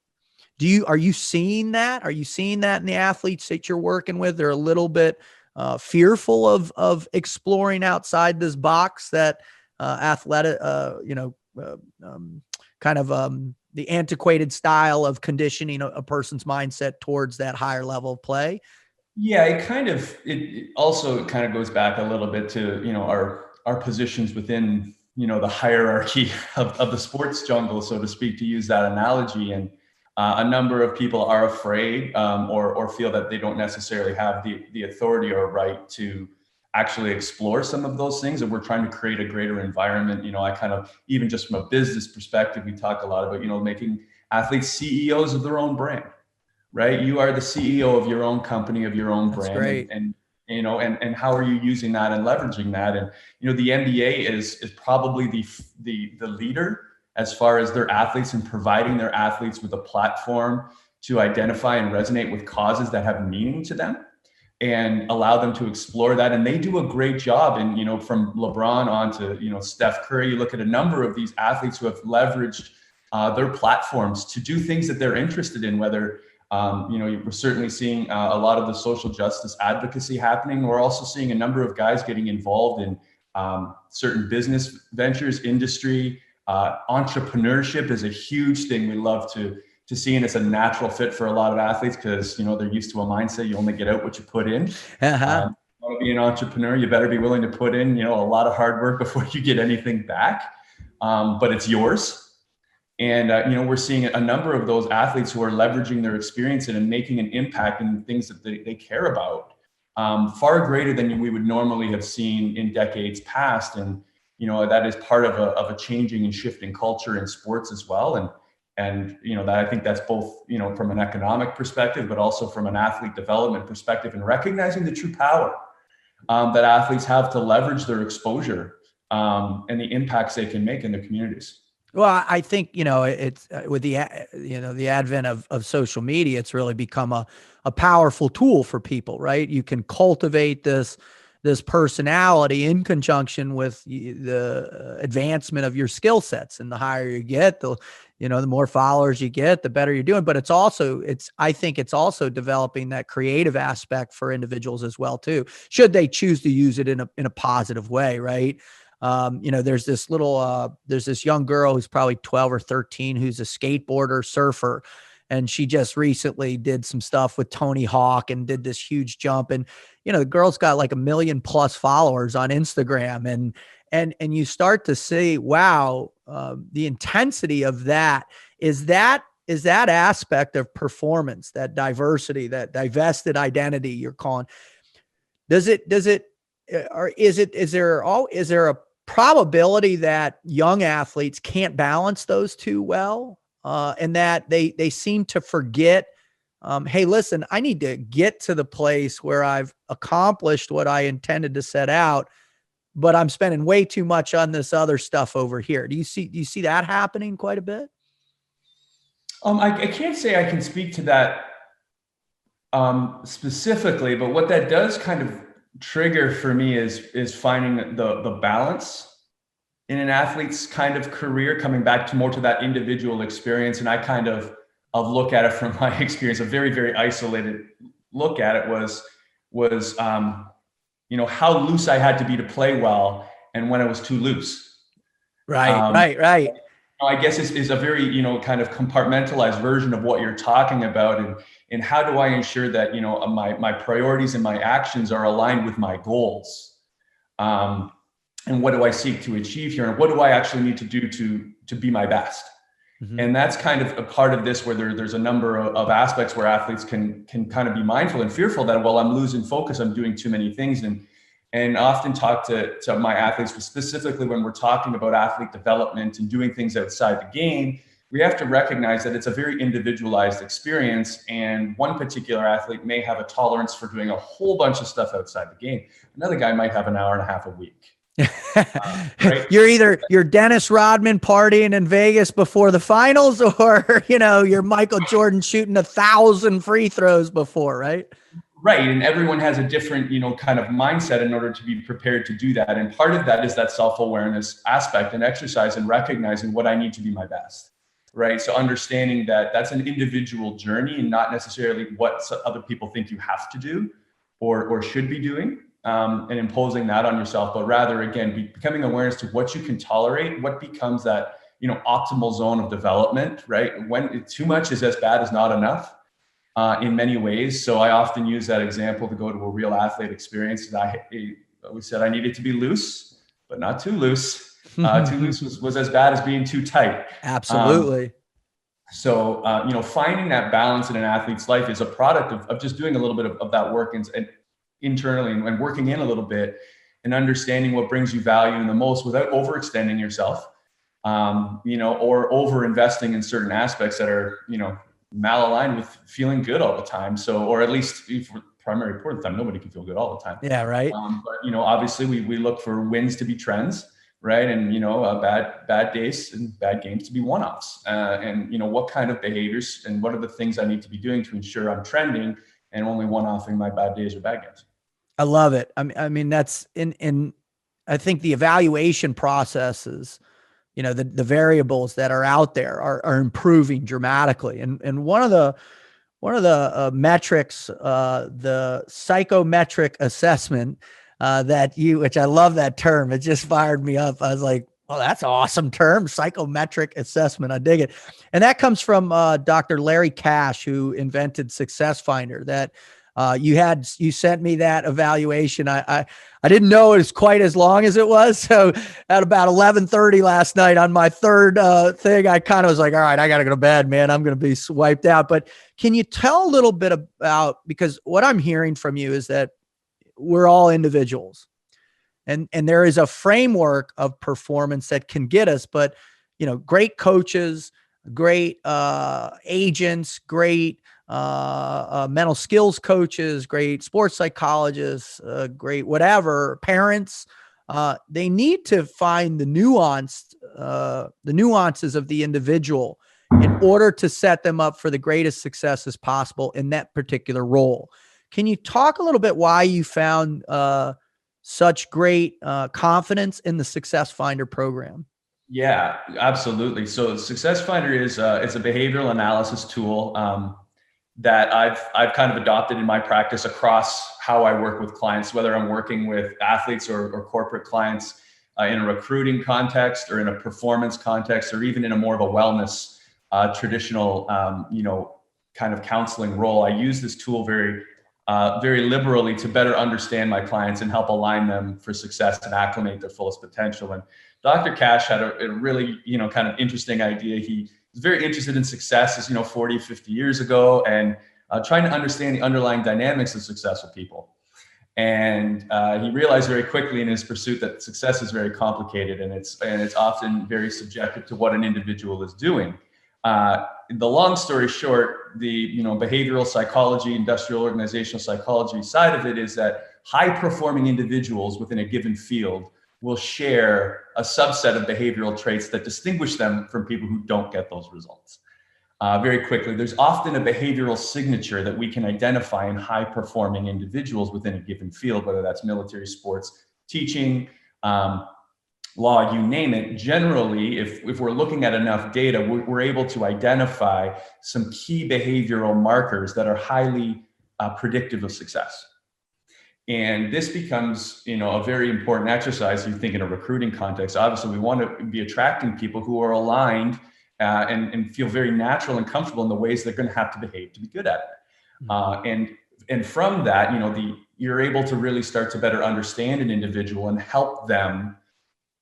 Are you seeing that? Are you seeing that in the athletes that you're working with? They're a little bit fearful of exploring outside this box that athletic, the antiquated style of conditioning a person's mindset towards that higher level of play. Yeah, it also kind of goes back a little bit to, our positions within, the hierarchy of the sports jungle, so to speak, to use that analogy. And a number of people are afraid or feel that they don't necessarily have the authority or right to actually explore some of those things. And we're trying to create a greater environment. I kind of, even just from a business perspective, we talk a lot about, making athletes CEOs of their own brand, right? You are the CEO of your own company, of your own brand. Great. And how are you using that and leveraging that? And, the NBA is probably the leader as far as their athletes and providing their athletes with a platform to identify and resonate with causes that have meaning to them and allow them to explore that. And they do a great job. And, from LeBron on to, Steph Curry, you look at a number of these athletes who have leveraged their platforms to do things that they're interested in, whether, we're certainly seeing a lot of the social justice advocacy happening. We're also seeing a number of guys getting involved in certain business ventures, industry. Entrepreneurship is a huge thing we love to see, and it's a natural fit for a lot of athletes because they're used to a mindset you only get out what you put in. You want to be an entrepreneur, you better be willing to put in a lot of hard work before you get anything back, but it's yours. And we're seeing a number of those athletes who are leveraging their experience and making an impact in things that they care about, far greater than we would normally have seen in decades past. And that is part of a changing and shifting culture in sports as well. And that I think that's both, from an economic perspective, but also from an athlete development perspective, and recognizing the true power that athletes have to leverage their exposure and the impacts they can make in their communities. Well, I think, it's with the advent of social media, it's really become a powerful tool for people, right? You can cultivate this this personality in conjunction with the advancement of your skill sets. And the higher you get, the more followers you get, the better you're doing. But I think it's also developing that creative aspect for individuals as well too, should they choose to use it in a positive way. Right. There's this young girl who's probably 12 or 13, who's a skateboarder, surfer. And she just recently did some stuff with Tony Hawk and did this huge jump. And, the girl's got like 1 million+ followers on Instagram. And you start to see, wow, the intensity of that is that aspect of performance, that diversity, that divested identity you're calling. Is there a probability that young athletes can't balance those two well? And that they seem to forget, hey, listen, I need to get to the place where I've accomplished what I intended to set out, but I'm spending way too much on this other stuff over here. Do you see that happening quite a bit? I can't say I can speak to that specifically, but what that does kind of trigger for me is finding the balance in an athlete's kind of career, coming back to more to that individual experience. And I kind of look at it from my experience. A very, very isolated look at it was how loose I had to be to play well, and when I was too loose. Right. I guess is a very, kind of compartmentalized version of what you're talking about. And how do I ensure that, my priorities and my actions are aligned with my goals? And what do I seek to achieve here? And what do I actually need to do to be my best? Mm-hmm. And that's kind of a part of this, where there's a number of aspects where athletes can kind of be mindful and fearful that, well, I'm losing focus, I'm doing too many things. And often talk to my athletes, specifically when we're talking about athlete development and doing things outside the game, we have to recognize that it's a very individualized experience. And one particular athlete may have a tolerance for doing a whole bunch of stuff outside the game. Another guy might have an hour and a half a week. Right? You're Dennis Rodman partying in Vegas before the finals, or, you're Michael Jordan shooting 1,000 free throws before, right? Right. And everyone has a different, kind of mindset in order to be prepared to do that. And part of that is that self-awareness aspect and exercise and recognizing what I need to be my best. Right. So understanding that that's an individual journey and not necessarily what other people think you have to do or should be doing, and imposing that on yourself, but rather, again, becoming awareness to what you can tolerate, what becomes that, optimal zone of development, right? When too much is as bad as not enough. In many ways. So I often use that example to go to a real athlete experience. We said I needed to be loose, but not too loose. Too loose was as bad as being too tight. Absolutely. So finding that balance in an athlete's life is a product of just doing a little bit of that work and internally and working in a little bit and understanding what brings you value in the most without overextending yourself, or over investing in certain aspects that are, malaligned with feeling good all the time. So, or at least for primary part of the time, nobody can feel good all the time. Yeah. Right. But, obviously we look for wins to be trends, right? And, bad days and bad games to be one-offs. And, what kind of behaviors and what are the things I need to be doing to ensure I'm trending and only one-offing my bad days or bad games. I love it. I mean, that's I think the evaluation processes, the variables that are out there are improving dramatically. And one of the metrics, the psychometric assessment, which I love that term. It just fired me up. I was like, oh, that's an awesome term, psychometric assessment. I dig it. And that comes from Dr. Larry Cash, who invented Success Finder. That you sent me that evaluation. I didn't know it was quite as long as it was. So at about 11:30 last night on my third thing, I kind of was like, all right, I got to go to bed, man. I'm going to be wiped out. But can you tell a little bit about, because what I'm hearing from you is that we're all individuals and there is a framework of performance that can get us, but great coaches, great agents, great mental skills coaches, great sports psychologists, great whatever, parents, they need to find the nuances of the individual in order to set them up for the greatest successes possible in that particular role. Can you talk a little bit why you found such great confidence in the Success Finder program? Yeah, absolutely. So Success Finder is it's a behavioral analysis tool that I've kind of adopted in my practice across how I work with clients, whether I'm working with athletes or corporate clients in a recruiting context or in a performance context, or even in a more of a wellness traditional, kind of counseling role. I use this tool very liberally to better understand my clients and help align them for success and acclimate their fullest potential. And Dr. Cash had a really, kind of interesting idea. He was very interested in success, as 40, 50 years ago, and trying to understand the underlying dynamics of successful people. And he realized very quickly in his pursuit that success is very complicated, and it's often very subjective to what an individual is doing. The long story short, the behavioral psychology, industrial organizational psychology side of it is that high-performing individuals within a given field will share a subset of behavioral traits that distinguish them from people who don't get those results. Very quickly, there's often a behavioral signature that we can identify in high-performing individuals within a given field, whether that's military, sports, teaching, law, you name it. Generally, if we're looking at enough data, we're able to identify some key behavioral markers that are highly predictive of success. And this becomes, a very important exercise. You think in a recruiting context, obviously we want to be attracting people who are aligned and feel very natural and comfortable in the ways they're going to have to behave to be good at it. And from that, you're able to really start to better understand an individual and help them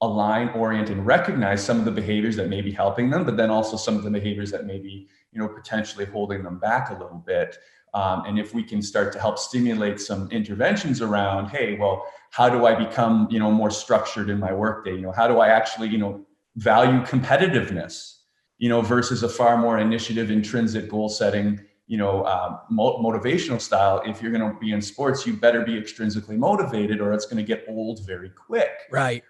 align, orient, and recognize some of the behaviors that may be helping them, but then also some of the behaviors that may be, potentially holding them back a little bit. And if we can start to help stimulate some interventions around, hey, well, how do I become, more structured in my workday? How do I actually, value competitiveness, versus a far more initiative, intrinsic goal setting, motivational style. If you're going to be in sports, you better be extrinsically motivated, or it's going to get old very quick. Right.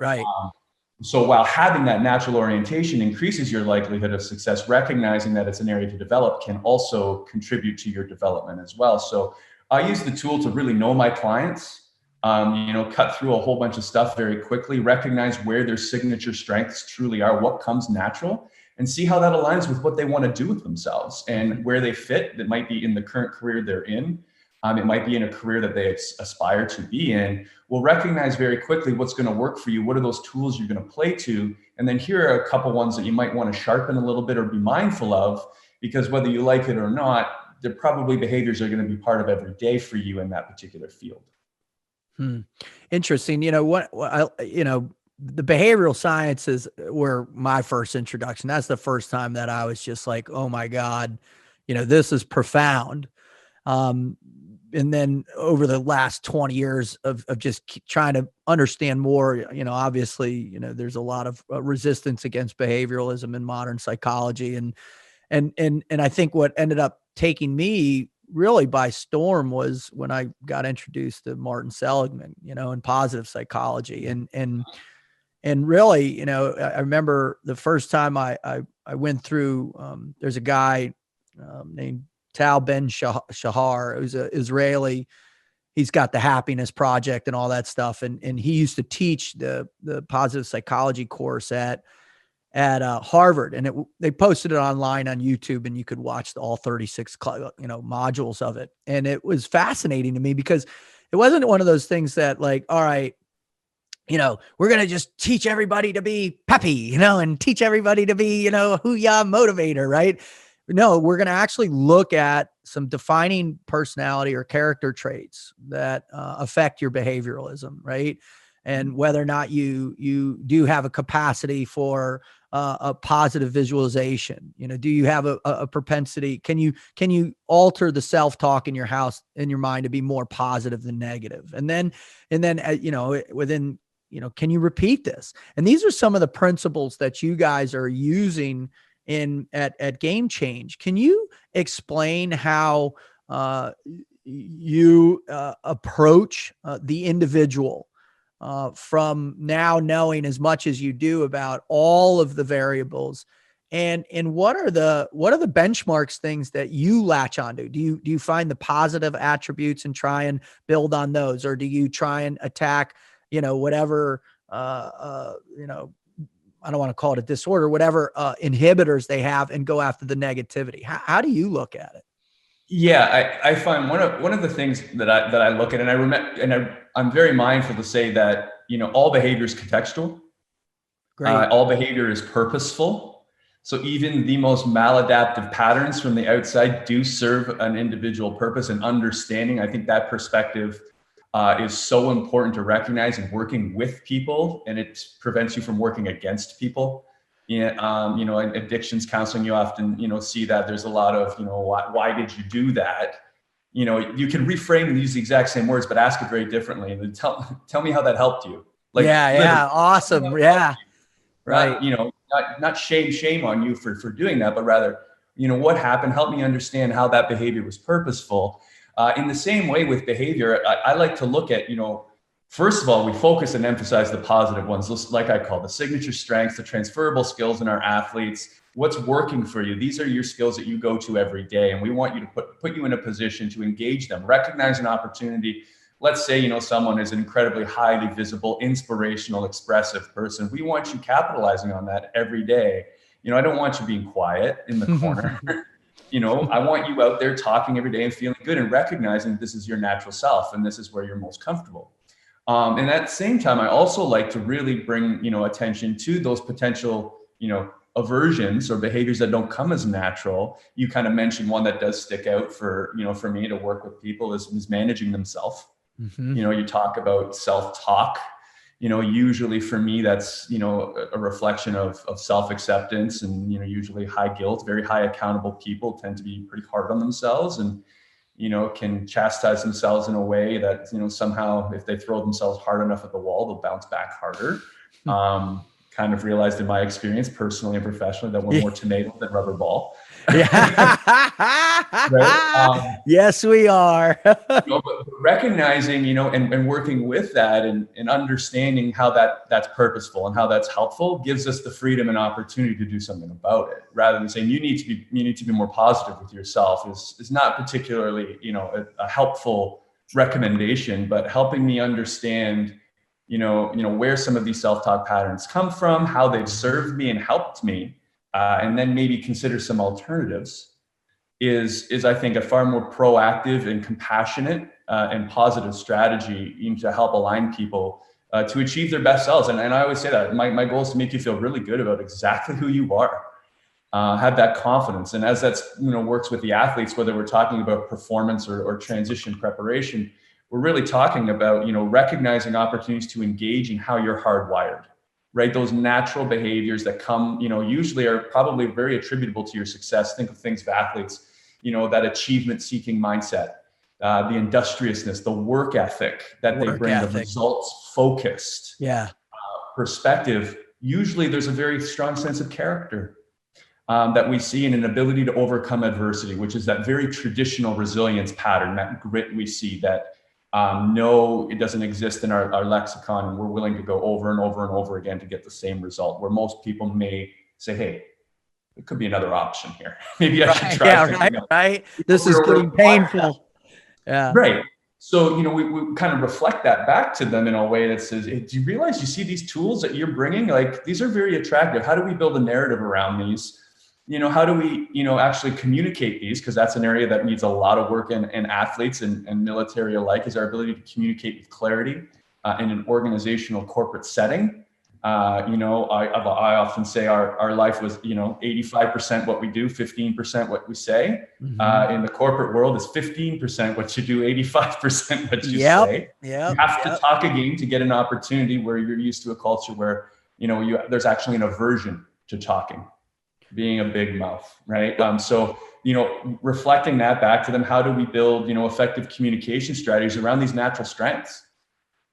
So while having that natural orientation increases your likelihood of success, recognizing that it's an area to develop can also contribute to your development as well. So I use the tool to really know my clients, cut through a whole bunch of stuff very quickly, recognize where their signature strengths truly are, what comes natural, and see how that aligns with what they want to do with themselves and where they fit. That might be in the current career they're in. It might be in a career that they aspire to be in. We'll recognize very quickly what's going to work for you. What are those tools you're going to play to? And then here are a couple ones that you might want to sharpen a little bit or be mindful of, because whether you like it or not, they're probably behaviors are going to be part of every day for you in that particular field. Interesting. The behavioral sciences were my first introduction. That's the first time that I was just like, oh my God, this is profound. And then over the last 20 years of just trying to understand more, obviously, there's a lot of resistance against behavioralism in modern psychology. And I think what ended up taking me really by storm was when I got introduced to Martin Seligman, and positive psychology. And really, I remember the first time I went through, there's a guy named Tal Ben Shahar, who's an Israeli. He's got the Happiness Project and all that stuff. And he used to teach the positive psychology course at Harvard. And they posted it online on YouTube, and you could watch all 36, modules of it. And it was fascinating to me because it wasn't one of those things that like, all right, we're going to just teach everybody to be peppy, and teach everybody to be, hoo-yah motivator, right? No, we're going to actually look at some defining personality or character traits that affect your behavioralism, right? And whether or not you do have a capacity for a positive visualization. Do you have a propensity? Can you alter the self-talk in your house, in your mind, to be more positive than negative? And then within, can you repeat this? And these are some of the principles that you guys are using at Game Change. Can you explain how you approach the individual from now knowing as much as you do about all of the variables, and what are the benchmarks, things that you latch onto? Do you find the positive attributes and try and build on those, or do you try and attack whatever, I don't want to call it a disorder, whatever inhibitors they have, and go after the negativity. How do you look at it? Yeah, I find one of the things that I look at, and I'm very mindful to say that, all behavior is contextual. Great. All behavior is purposeful. So even the most maladaptive patterns from the outside do serve an individual purpose and understanding. I think that perspective is so important to recognize in working with people, and it prevents you from working against people. Yeah, in addictions counseling, you often, see that there's a lot of, why did you do that? You can reframe and use the exact same words, but ask it very differently. And then tell me how that helped you. Like, yeah. Awesome. Yeah. Right. Not shame on you for doing that, but rather, what happened? Help me understand how that behavior was purposeful. In the same way with behavior, I like to look at, first of all, we focus and emphasize the positive ones, like I call the signature strengths, the transferable skills in our athletes. What's working for you? These are your skills that you go to every day, and we want you to put you in a position to engage them, recognize an opportunity. Let's say, someone is an incredibly highly visible, inspirational, expressive person. We want you capitalizing on that every day. I don't want you being quiet in the corner. I want you out there talking every day and feeling good and recognizing this is your natural self and this is where you're most comfortable. And at the same time, I also like to really bring, attention to those potential, aversions or behaviors that don't come as natural. You kind of mentioned one that does stick out for me to work with people is managing themselves. Mm-hmm. You talk about self-talk. Usually for me, that's, a reflection of self-acceptance and, usually high guilt. Very high accountable people tend to be pretty hard on themselves and, can chastise themselves in a way that, somehow if they throw themselves hard enough at the wall, they'll bounce back harder. Kind of realized in my experience, personally and professionally, that we're more tomato than rubber ball. Right? Yes, we are. But recognizing, and working with that and understanding how that's purposeful and how that's helpful gives us the freedom and opportunity to do something about it, rather than saying you need to be more positive with yourself is not particularly, a helpful recommendation, but helping me understand, where some of these self-talk patterns come from, how they've served me and helped me, and then maybe consider some alternatives is I think a far more proactive and compassionate and positive strategy to help align people to achieve their best selves. And I always say that my goal is to make you feel really good about exactly who you are. Have that confidence. And as that's, works with the athletes, whether we're talking about performance or transition preparation, we're really talking about, recognizing opportunities to engage in how you're hardwired, right? Those natural behaviors that come, usually are probably very attributable to your success. Think of things of athletes, that achievement seeking mindset, the industriousness, the work ethic that they bring, the results focused perspective. Usually there's a very strong sense of character that we see in an ability to overcome adversity, which is that very traditional resilience pattern, that grit we see that no, it doesn't exist in our lexicon, and we're willing to go over and over and over again to get the same result, where most people may say, hey, there could be another option here. Maybe I should try. Right. This is getting painful. Yeah. Right. So, we kind of reflect that back to them in a way that says, hey, do you realize you see these tools that you're bringing? Like, these are very attractive. How do we build a narrative around these? How do we, actually communicate these? Because that's an area that needs a lot of work in athletes and military alike, is our ability to communicate with clarity in an organizational corporate setting. I often say our life was, 85% what we do, 15% what we say. Mm-hmm. In the corporate world, is 15% what you do, 85% what you say. You have to talk a game to get an opportunity where you're used to a culture where, there's actually an aversion to talking, being a big mouth, right? So, reflecting that back to them, how do we build, effective communication strategies around these natural strengths?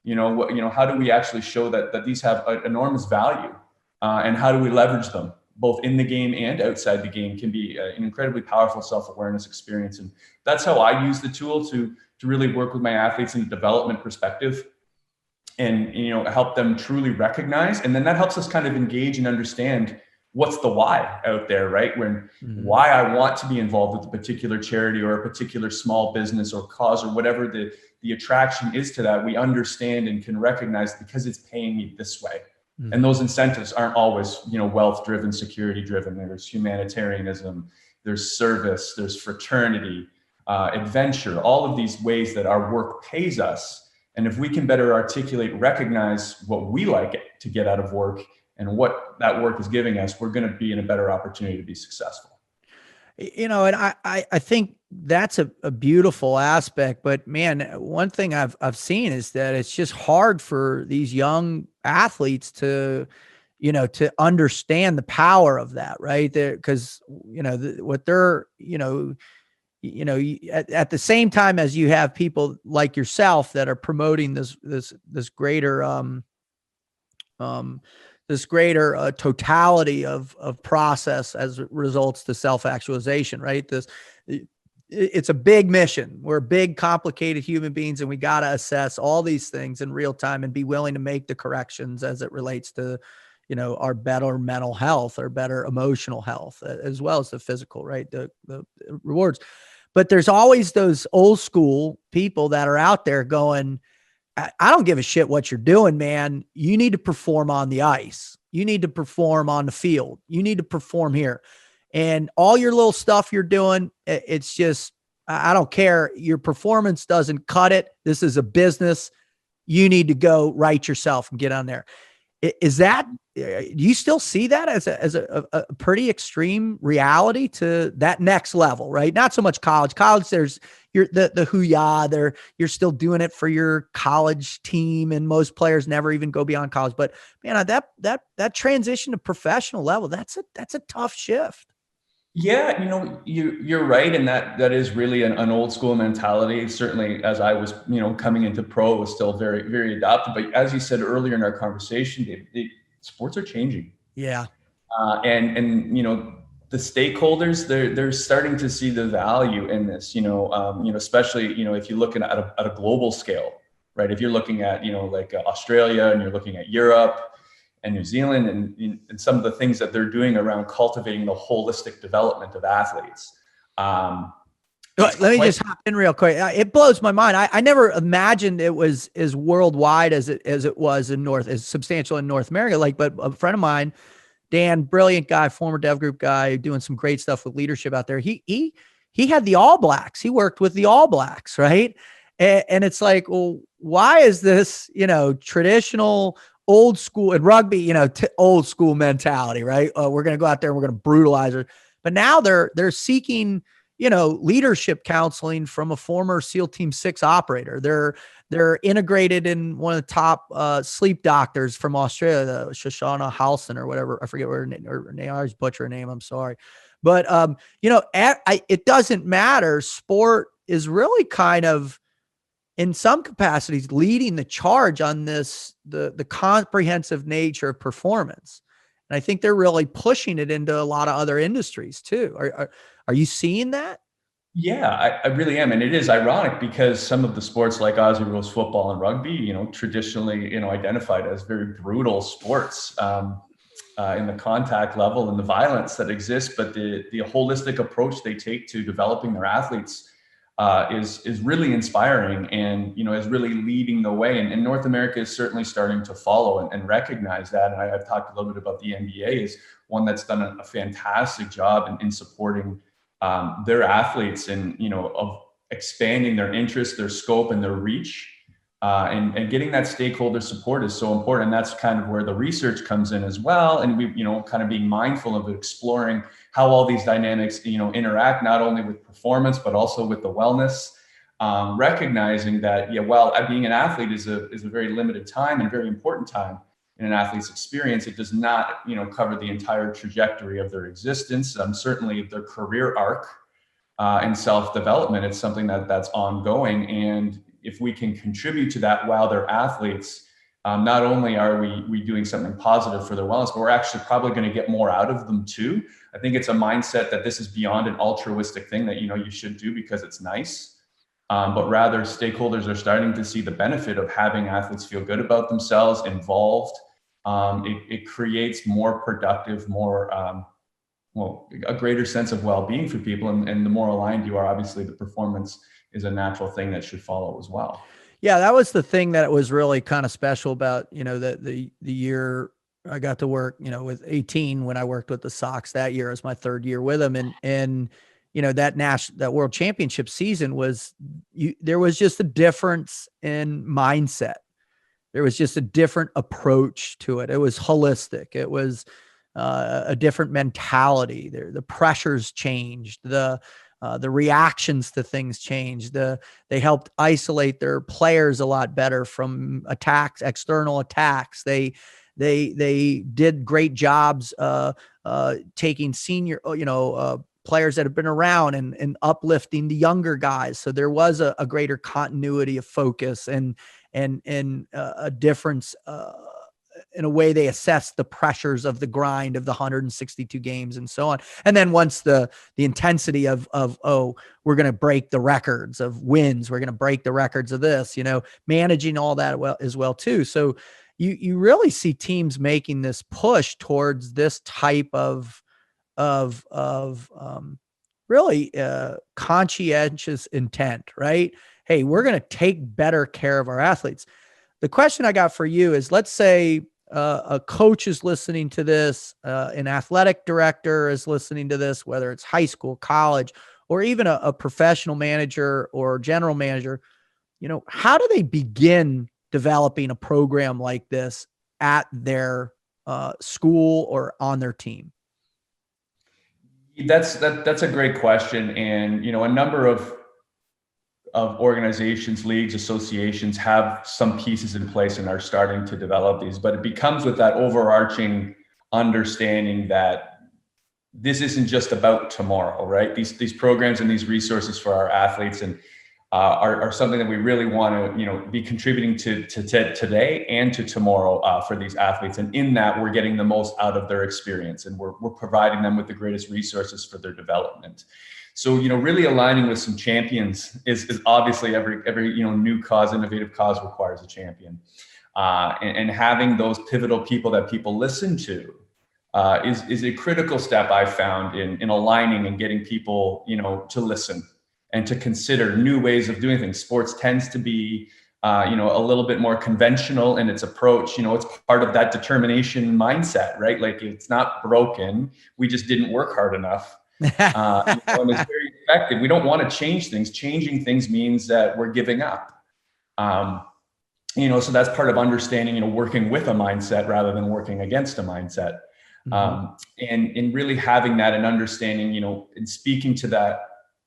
How do we actually show that these have enormous value, and how do we leverage them both in the game and outside the game? Can be an incredibly powerful self-awareness experience. And that's how I use the tool to really work with my athletes in a development perspective and, help them truly recognize. And then that helps us kind of engage and understand, what's the why out there, right? When why I want to be involved with a particular charity or a particular small business or cause or whatever the attraction is to that, we understand and can recognize because it's paying me this way. And those incentives aren't always, wealth driven, security driven. There's humanitarianism, there's service, there's fraternity, adventure, all of these ways that our work pays us. And if we can better articulate, recognize what we like to get out of work and what that work is giving us, we're going to be in a better opportunity to be successful. And I think that's a beautiful aspect, but man, one thing I've seen is that it's just hard for these young athletes to understand the power of that, right? Because what they're at the same time as you have people like yourself that are promoting this greater totality of process as it results to self-actualization, right? It's a big mission. We're big, complicated human beings, and we got to assess all these things in real time and be willing to make the corrections as it relates to, our better mental health or better emotional health, as well as the physical, right? The rewards. But there's always those old school people that are out there going, I don't give a shit what you're doing, man. You need to perform on the ice. You need to perform on the field. You need to perform here. And all your little stuff you're doing, it's just, I don't care. Your performance doesn't cut it. This is a business. You need to go write yourself and get on there. Is that, do you still see that as a pretty extreme reality to that next level, right? Not so much college. College, there's the hoo-yah there. You're still doing it for your college team, and most players never even go beyond college. But man, that transition to professional level, that's a tough shift. Yeah, you're right, and that is really an old school mentality. Certainly, as I was, coming into pro, it was still very, very adopted. But as you said earlier in our conversation, Dave, sports are changing. Yeah, and the stakeholders, they're starting to see the value in this. Especially if you're looking at a global scale, right? If you're looking at like Australia, and you're looking at Europe and New Zealand, and some of the things that they're doing around cultivating the holistic development of athletes. Let me just hop in real quick. It blows my mind. I never imagined it was as worldwide as it was as substantial in North America. But a friend of mine, Dan, brilliant guy, former Dev Group guy, doing some great stuff with leadership out there. He had the All Blacks. He worked with the All Blacks, right? And it's like, well, why is this, traditional old school in rugby, old school mentality, right? We're going to go out there and we're going to brutalize her. But now they're seeking, leadership counseling from a former SEAL Team 6 operator. They're integrated in one of the top sleep doctors from Australia, Shoshana Halson or whatever. I forget her name. I always butcher her name. I'm sorry. But, it doesn't matter. Sport is really kind of, in some capacities, leading the charge on the comprehensive nature of performance. And I think they're really pushing it into a lot of other industries too. Are you seeing that? Yeah, I really am. And it is ironic because some of the sports like Aussie rules football and rugby, traditionally, identified as very brutal sports in the contact level and the violence that exists. But the holistic approach they take to developing their athletes is really inspiring and, is really leading the way. And North America is certainly starting to follow and recognize that. And I've talked a little bit about the NBA is one that's done a fantastic job in supporting their athletes and, of expanding their interest, their scope, and their reach. And getting that stakeholder support is so important. And that's kind of where the research comes in as well. And we, kind of being mindful of exploring how all these dynamics, interact not only with performance, but also with the wellness, recognizing that, being an athlete is a very limited time and a very important time in an athlete's experience. It does not, cover the entire trajectory of their existence. Certainly their career arc and self-development. It's something that's ongoing. And if we can contribute to that while they're athletes, not only are we doing something positive for their wellness, but we're actually probably going to get more out of them too. I think it's a mindset that this is beyond an altruistic thing that, you should do because it's nice. But rather stakeholders are starting to see the benefit of having athletes feel good about themselves, involved, it creates more productive, more, a greater sense of well-being for people. And the more aligned you are, obviously the performance is a natural thing that should follow as well. Yeah, that was the thing that was really kind of special about, the year I got to work, with 18 when I worked with the Sox that year as my third year with them. And that world championship season there was just a difference in mindset. There was just a different approach to it. It was holistic. It was a different mentality. The pressures changed. The reactions to things changed. They helped isolate their players a lot better from attacks, external attacks. They did great jobs taking senior, players that have been around and uplifting the younger guys. So there was a greater continuity of focus and a difference in a way they assess the pressures of the grind of the 162 games and so on. And then once the intensity of, we're going to break the records of wins, we're going to break the records of this, managing all that as well too. So you really see teams making this push towards this type of really conscientious intent, right? Hey, we're going to take better care of our athletes. The question I got for you is, let's say a coach is listening to this, an athletic director is listening to this, whether it's high school, college, or even a professional manager or general manager. How do they begin developing a program like this at their school or on their team? That's a great question. And, a number of organizations, leagues, associations have some pieces in place and are starting to develop these, but it becomes with that overarching understanding that this isn't just about tomorrow, right? These programs and these resources for our athletes and are something that we really want to, be contributing to today and to tomorrow for these athletes. And in that, we're getting the most out of their experience, and we're providing them with the greatest resources for their development. So, really aligning with some champions is obviously every new cause, innovative cause requires a champion. And having those pivotal people that people listen to is a critical step I found in aligning and getting people, to listen and to consider new ways of doing things. Sports tends to be, a little bit more conventional in its approach. It's part of that determination mindset, right? Like, it's not broken. We just didn't work hard enough. And it's very effective. We don't want to change things. Changing things means that we're giving up. So that's part of understanding, working with a mindset rather than working against a mindset. And really having that and understanding, and speaking to that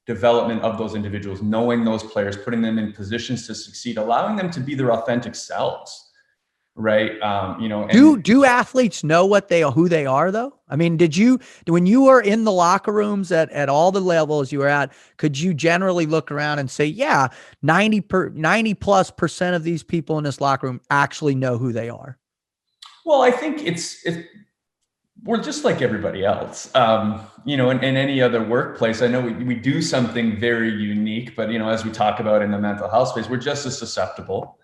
development of those individuals, knowing those players, putting them in positions to succeed, allowing them to be their authentic selves. Right. Do athletes know who they are though? I mean, when you were in the locker rooms at all the levels you were at, could you generally look around and say, yeah, 90+% of these people in this locker room actually know who they are? Well, I think we're just like everybody else, in any other workplace. I know we do something very unique, but, as we talk about in the mental health space, we're just as susceptible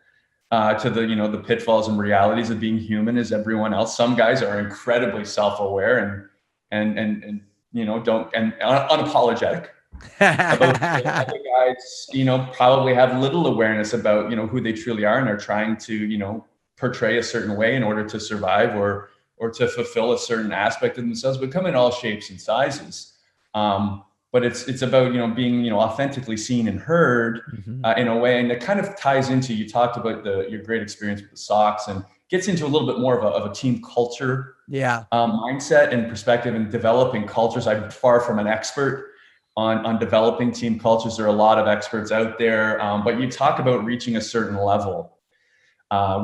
to the pitfalls and realities of being human as everyone else. Some guys are incredibly self-aware and unapologetic about other guys, probably have little awareness about, who they truly are and are trying to, portray a certain way in order to survive or to fulfill a certain aspect of themselves, but come in all shapes and sizes. But it's about, being, authentically seen and heard in a way. And it kind of ties into, you talked about your great experience with the Sox, and gets into a little bit more of a team culture mindset and perspective, and developing cultures. I'm far from an expert on developing team cultures. There are a lot of experts out there, but you talk about reaching a certain level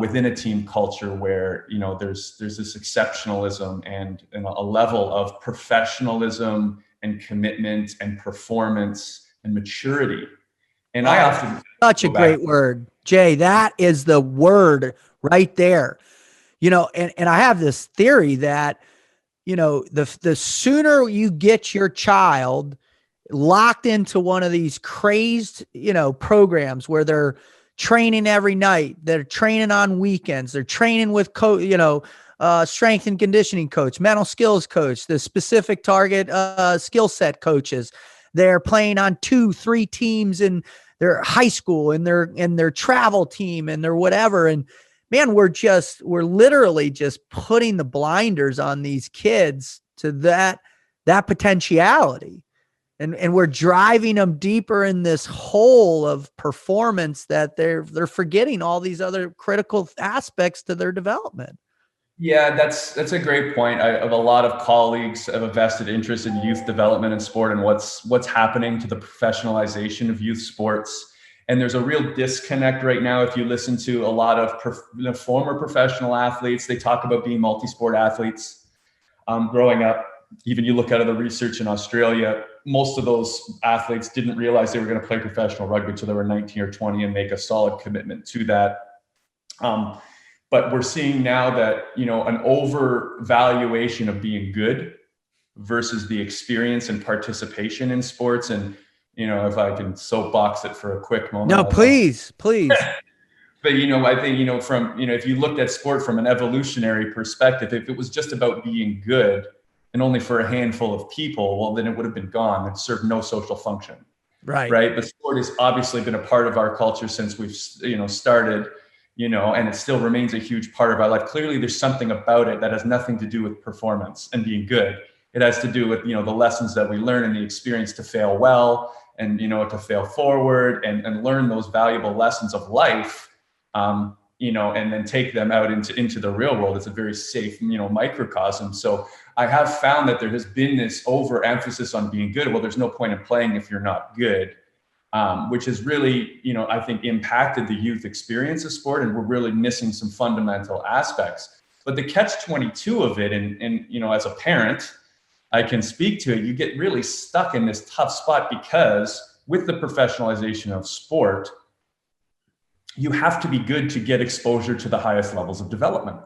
within a team culture where, there's this exceptionalism and a level of professionalism and commitment and performance and maturity. And I often such a great word, Jay. That is the word right there. And I have this theory that, the sooner you get your child locked into one of these crazed, programs where they're training every night. They're training on weekends. They're training with strength and conditioning coach, mental skills coach, the specific target skill set coaches. They're playing on 2-3 teams in their high school and their travel team and their whatever. And man, we're literally just putting the blinders on these kids to that potentiality. And we're driving them deeper in this hole of performance that they're forgetting all these other critical aspects to their development. Yeah, that's a great point. I have a lot of colleagues have a vested interest in youth development and sport and what's happening to the professionalization of youth sports. And there's a real disconnect right now. If you listen to a lot of former professional athletes, they talk about being multi-sport athletes growing up. Even you look out of the research in Australia, most of those athletes didn't realize they were going to play professional rugby until they were 19 or 20 and make a solid commitment to that. But we're seeing now that, an overvaluation of being good versus the experience and participation in sports. And, if I can soapbox it for a quick moment. No, please. But, I think, from, if you looked at sport from an evolutionary perspective, if it was just about being good and only for a handful of people, well, then it would have been gone. It served no social function. Right. But sport has obviously been a part of our culture since we've, started, and it still remains a huge part of our life. Clearly, there's something about it that has nothing to do with performance and being good. It has to do with, the lessons that we learn and the experience to fail well and, to fail forward and learn those valuable lessons of life, and then take them out into the real world. It's a very safe, microcosm. So I have found that there has been this overemphasis on being good. Well, there's no point in playing if you're not good. Which has really, I think impacted the youth experience of sport, and we're really missing some fundamental aspects. But the catch-22 of it, and as a parent, I can speak to it, you get really stuck in this tough spot because with the professionalization of sport, you have to be good to get exposure to the highest levels of development.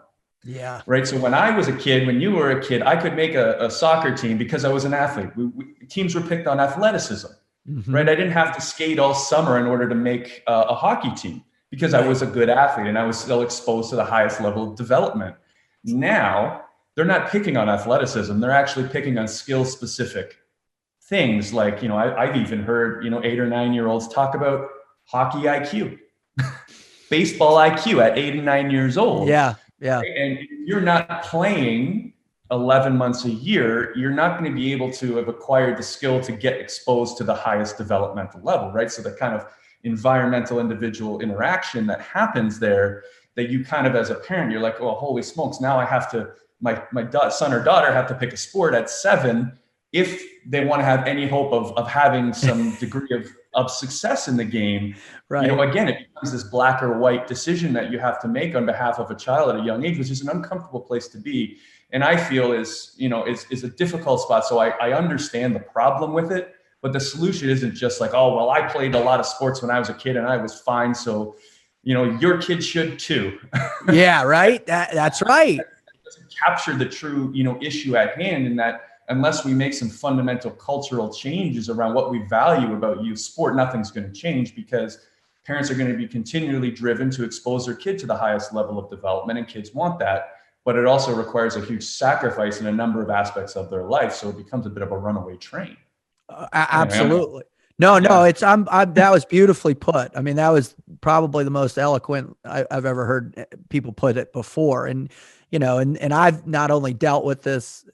Yeah. Right. So when I was a kid, when you were a kid, I could make a soccer team because I was an athlete. Teams were picked on athleticism. Mm-hmm. Right. I didn't have to skate all summer in order to make a hockey team because I was a good athlete and I was still exposed to the highest level of development. Now they're not picking on athleticism. They're actually picking on skill specific things like, I've even heard, 8 or 9 year olds talk about hockey IQ, baseball IQ at 8 and 9 years old. Yeah. Yeah. Right? And if you're not playing 11 months a year, you're not going to be able to have acquired the skill to get exposed to the highest developmental level, right? So the kind of environmental individual interaction that happens there, that you kind of, as a parent, you're like, oh, holy smokes, now I have to, my son or daughter have to pick a sport at 7 if they want to have any hope of having some degree of success in the game. Right. Again, it becomes this black or white decision that you have to make on behalf of a child at a young age, which is an uncomfortable place to be. And I feel is a difficult spot. So I understand the problem with it, but the solution isn't just like, oh, well, I played a lot of sports when I was a kid and I was fine. So, your kid should too. Yeah, right. That's right. That doesn't capture the true, issue at hand, in that unless we make some fundamental cultural changes around what we value about youth sport, nothing's going to change, because parents are going to be continually driven to expose their kid to the highest level of development, and kids want that. But it also requires a huge sacrifice in a number of aspects of their life. So it becomes a bit of a runaway train. Absolutely. No, that was beautifully put. I mean, that was probably the most eloquent I've ever heard people put it before. And, and I've not only dealt with this,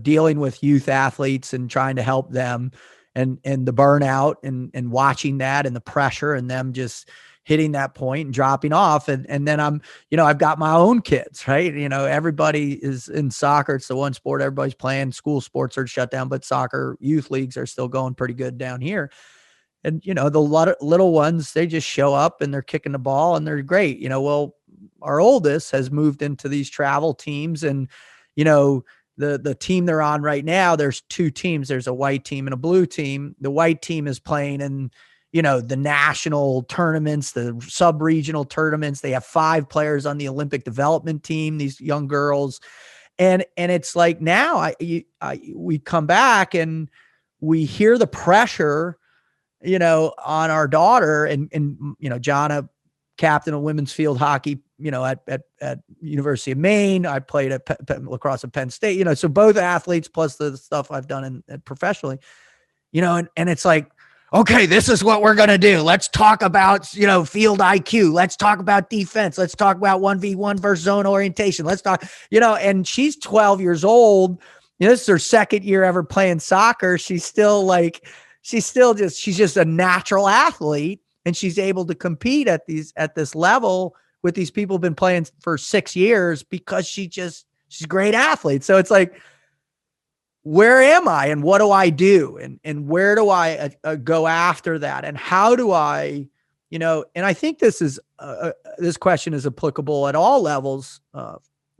dealing with youth athletes and trying to help them and the burnout and watching that and the pressure and them just hitting that point and dropping off. And then I'm, I've got my own kids, right? Everybody is in soccer. It's the one sport everybody's playing. School sports are shut down, but soccer youth leagues are still going pretty good down here. And, the little ones, they just show up and they're kicking the ball and they're great. Well, our oldest has moved into these travel teams, and, the team they're on right now, there's 2 teams. There's a white team and a blue team. The white team is playing in, the national tournaments, the sub-regional tournaments. They have 5 players on the Olympic development team, these young girls. And it's like, now we come back and we hear the pressure on our daughter, and Jonna, captain of women's field hockey, at University of Maine. I played at lacrosse at Penn State, so both athletes plus the stuff I've done professionally, and it's like, okay, this is what we're going to do. Let's talk about, field IQ. Let's talk about defense. Let's talk about 1v1 versus zone orientation. Let's talk, and she's 12 years old. This is her second year ever playing soccer. She's just a natural athlete, and she's able to compete at this level with these people who've been playing for 6 years because she's a great athlete. So it's like, where am I and what do I do? And where do I go after that? And how do I, and I think this question is applicable at all levels,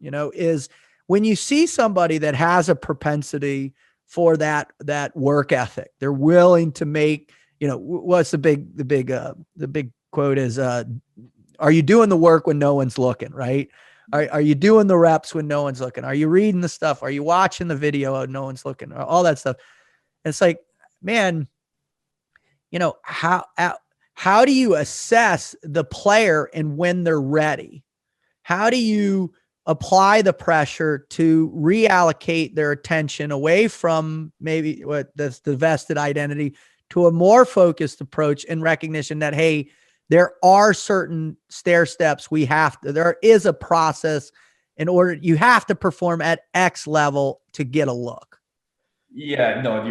is when you see somebody that has a propensity for that work ethic, they're willing to make, what's the big quote is, are you doing the work when no one's looking, right? Are you doing the reps when no one's looking? Are you reading the stuff? Are you watching the video when no one's looking? All that stuff. And it's like, man, how do you assess the player and when they're ready? How do you apply the pressure to reallocate their attention away from maybe what the vested identity to a more focused approach and recognition that, hey, there are certain stair steps there is a process you have to perform at X level to get a look. Yeah, no,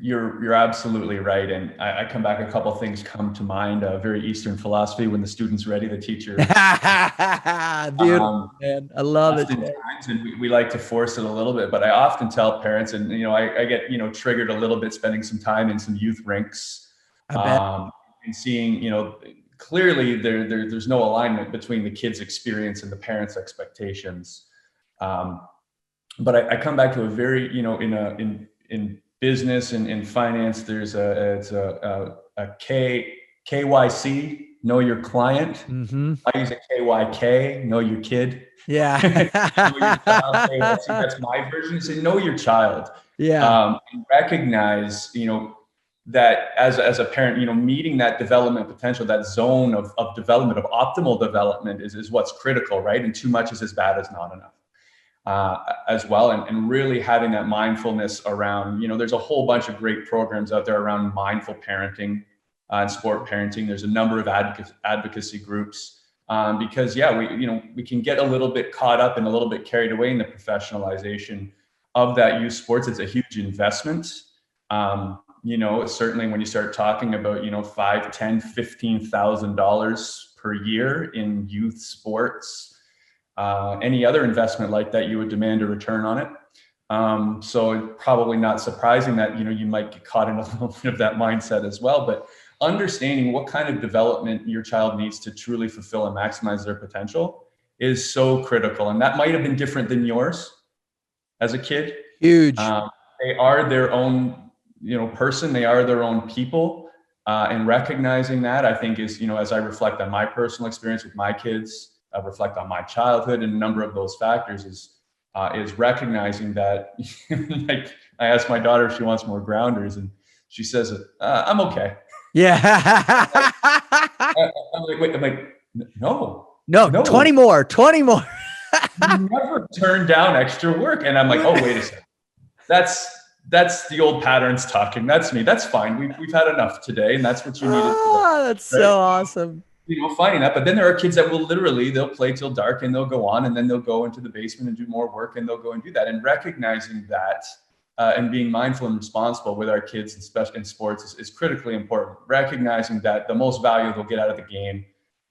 you're absolutely right. And I come back, a couple of things come to mind, very Eastern philosophy: when the student's ready, the teacher. Beautiful, man. I love it. And we like to force it a little bit, but I often tell parents, and, I get, triggered a little bit spending some time in some youth rinks, and seeing, clearly there's no alignment between the kid's experience and the parents' expectations. But I come back to a very, in business and in finance, there's a KYC, know your client. Mm-hmm. I use a KYK, know your kid. Yeah. Know your child. That's my version. Say, know your child. Yeah. And recognize, that as a parent, meeting that development potential, that zone of development, of optimal development is what's critical, right? And too much is as bad as not enough, as well. And really having that mindfulness around, there's a whole bunch of great programs out there around mindful parenting and sport parenting. There's a number of advocacy groups, because we can get a little bit caught up and a little bit carried away in the professionalization of that youth sports. It's a huge investment. Certainly when you start talking about, $5,000, $10,000, $15,000 per year in youth sports, any other investment like that, you would demand a return on it. So it's probably not surprising that, you might get caught in a little bit of that mindset as well, but understanding what kind of development your child needs to truly fulfill and maximize their potential is so critical. And that might have been different than yours as a kid. Huge. They are their own person, they are their own people, and recognizing that, I think, is, as I reflect on my personal experience with my kids, reflect on my childhood, and a number of those factors is recognizing that. Like, I asked my daughter if she wants more grounders, and she says, I'm okay. Yeah. I'm like, no, 20 more. You never turn down extra work. And I'm like, oh, wait a second. That's the old patterns talking. That's me. That's fine. We've had enough today, and that's what you needed. That's right? So awesome. Finding that. But then there are kids that will they'll play till dark, and they'll go on, and then they'll go into the basement and do more work, and they'll go and do that. And recognizing that, and being mindful and responsible with our kids, especially in sports, is critically important. Recognizing that the most value they'll get out of the game,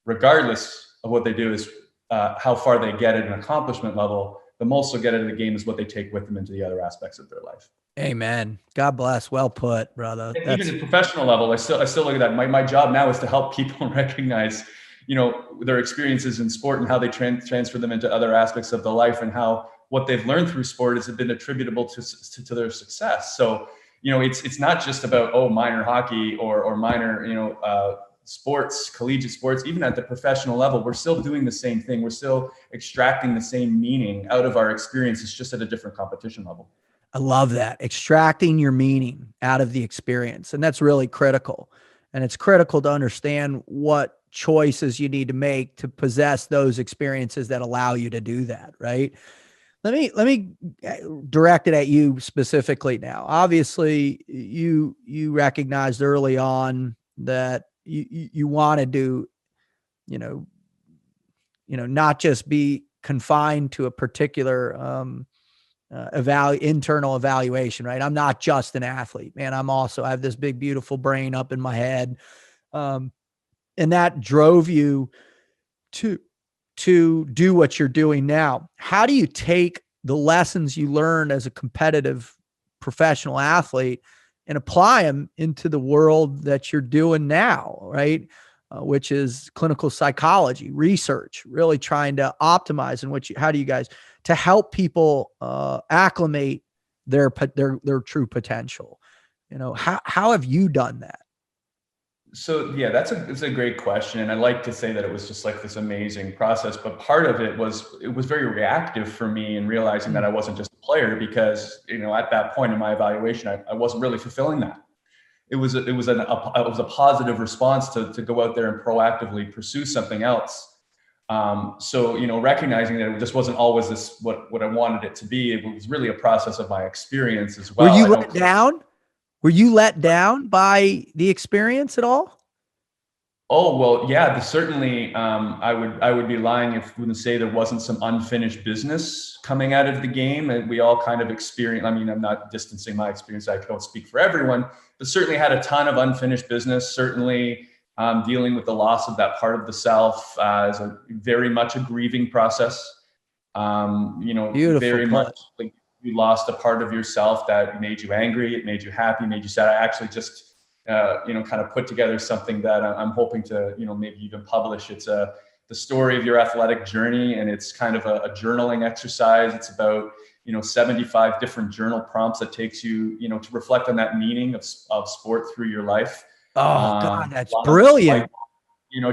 regardless of what they do, is how far they get at an accomplishment level. The most they'll get out of the game is what they take with them into the other aspects of their life. Amen. God bless. Well put, brother. Even at the professional level, I still look at that. My job now is to help people recognize, their experiences in sport and how they transfer them into other aspects of their life, and how what they've learned through sport has been attributable to their success. So, it's not just about, minor hockey or minor, sports, collegiate sports. Even at the professional level, we're still doing the same thing. We're still extracting the same meaning out of our experience. It's just at a different competition level. I love that. Extracting your meaning out of the experience. And that's really critical. And it's critical to understand what choices you need to make to possess those experiences that allow you to do that. Right. Let me direct it at you specifically now. Obviously, you recognized early on that you wanted to, you know, not just be confined to a particular internal evaluation, right? I'm not just an athlete, man. I have this big, beautiful brain up in my head. And that drove you to do what you're doing now. How do you take the lessons you learned as a competitive professional athlete and apply them into the world that you're doing now, right? Which is clinical psychology, research, really trying to optimize how do you guys to help people acclimate their true potential? How have you done that? So yeah, it's a great question. And I like to say that it was just like this amazing process, but part of it was very reactive for me in realizing that I wasn't just a player because, at that point in my evaluation, I wasn't really fulfilling that. It was a positive response to go out there and proactively pursue something else. So, recognizing that it just wasn't always what I wanted it to be. It was really a process of my experience as well. Were you let down? Were you let down by the experience at all? Oh, well, yeah, certainly. I would be lying if I wouldn't say there wasn't some unfinished business coming out of the game. And we all kind of experienced, I mean, I'm not distancing my experience. I don't speak for everyone, but certainly had a ton of unfinished business, certainly dealing with the loss of that part of the self is very much a grieving process. Beautiful very put. much like you lost a part of yourself that made you angry, it made you happy, made you sad. I actually just kind of put together something that I'm hoping to, maybe even publish. It's the story of your athletic journey, and it's kind of a journaling exercise. It's about 75 different journal prompts that takes you, to reflect on that meaning of sport through your life. Oh God, that's brilliant.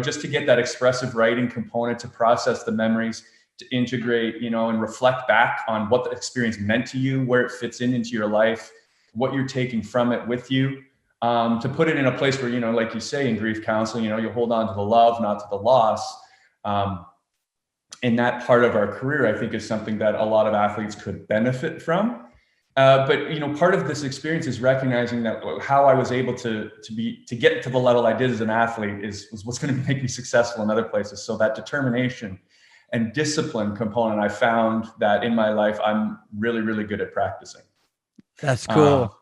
Just to get that expressive writing component to process the memories, to integrate, and reflect back on what the experience meant to you, where it fits into your life, what you're taking from it with you. To put it in a place where, like you say in grief counseling, you hold on to the love, not to the loss. And that part of our career, I think, is something that a lot of athletes could benefit from. But part of this experience is recognizing that how I was able to get to the level I did as an athlete was what's going to make me successful in other places. So that determination and discipline component, I found that in my life, I'm really, really good at practicing. That's cool.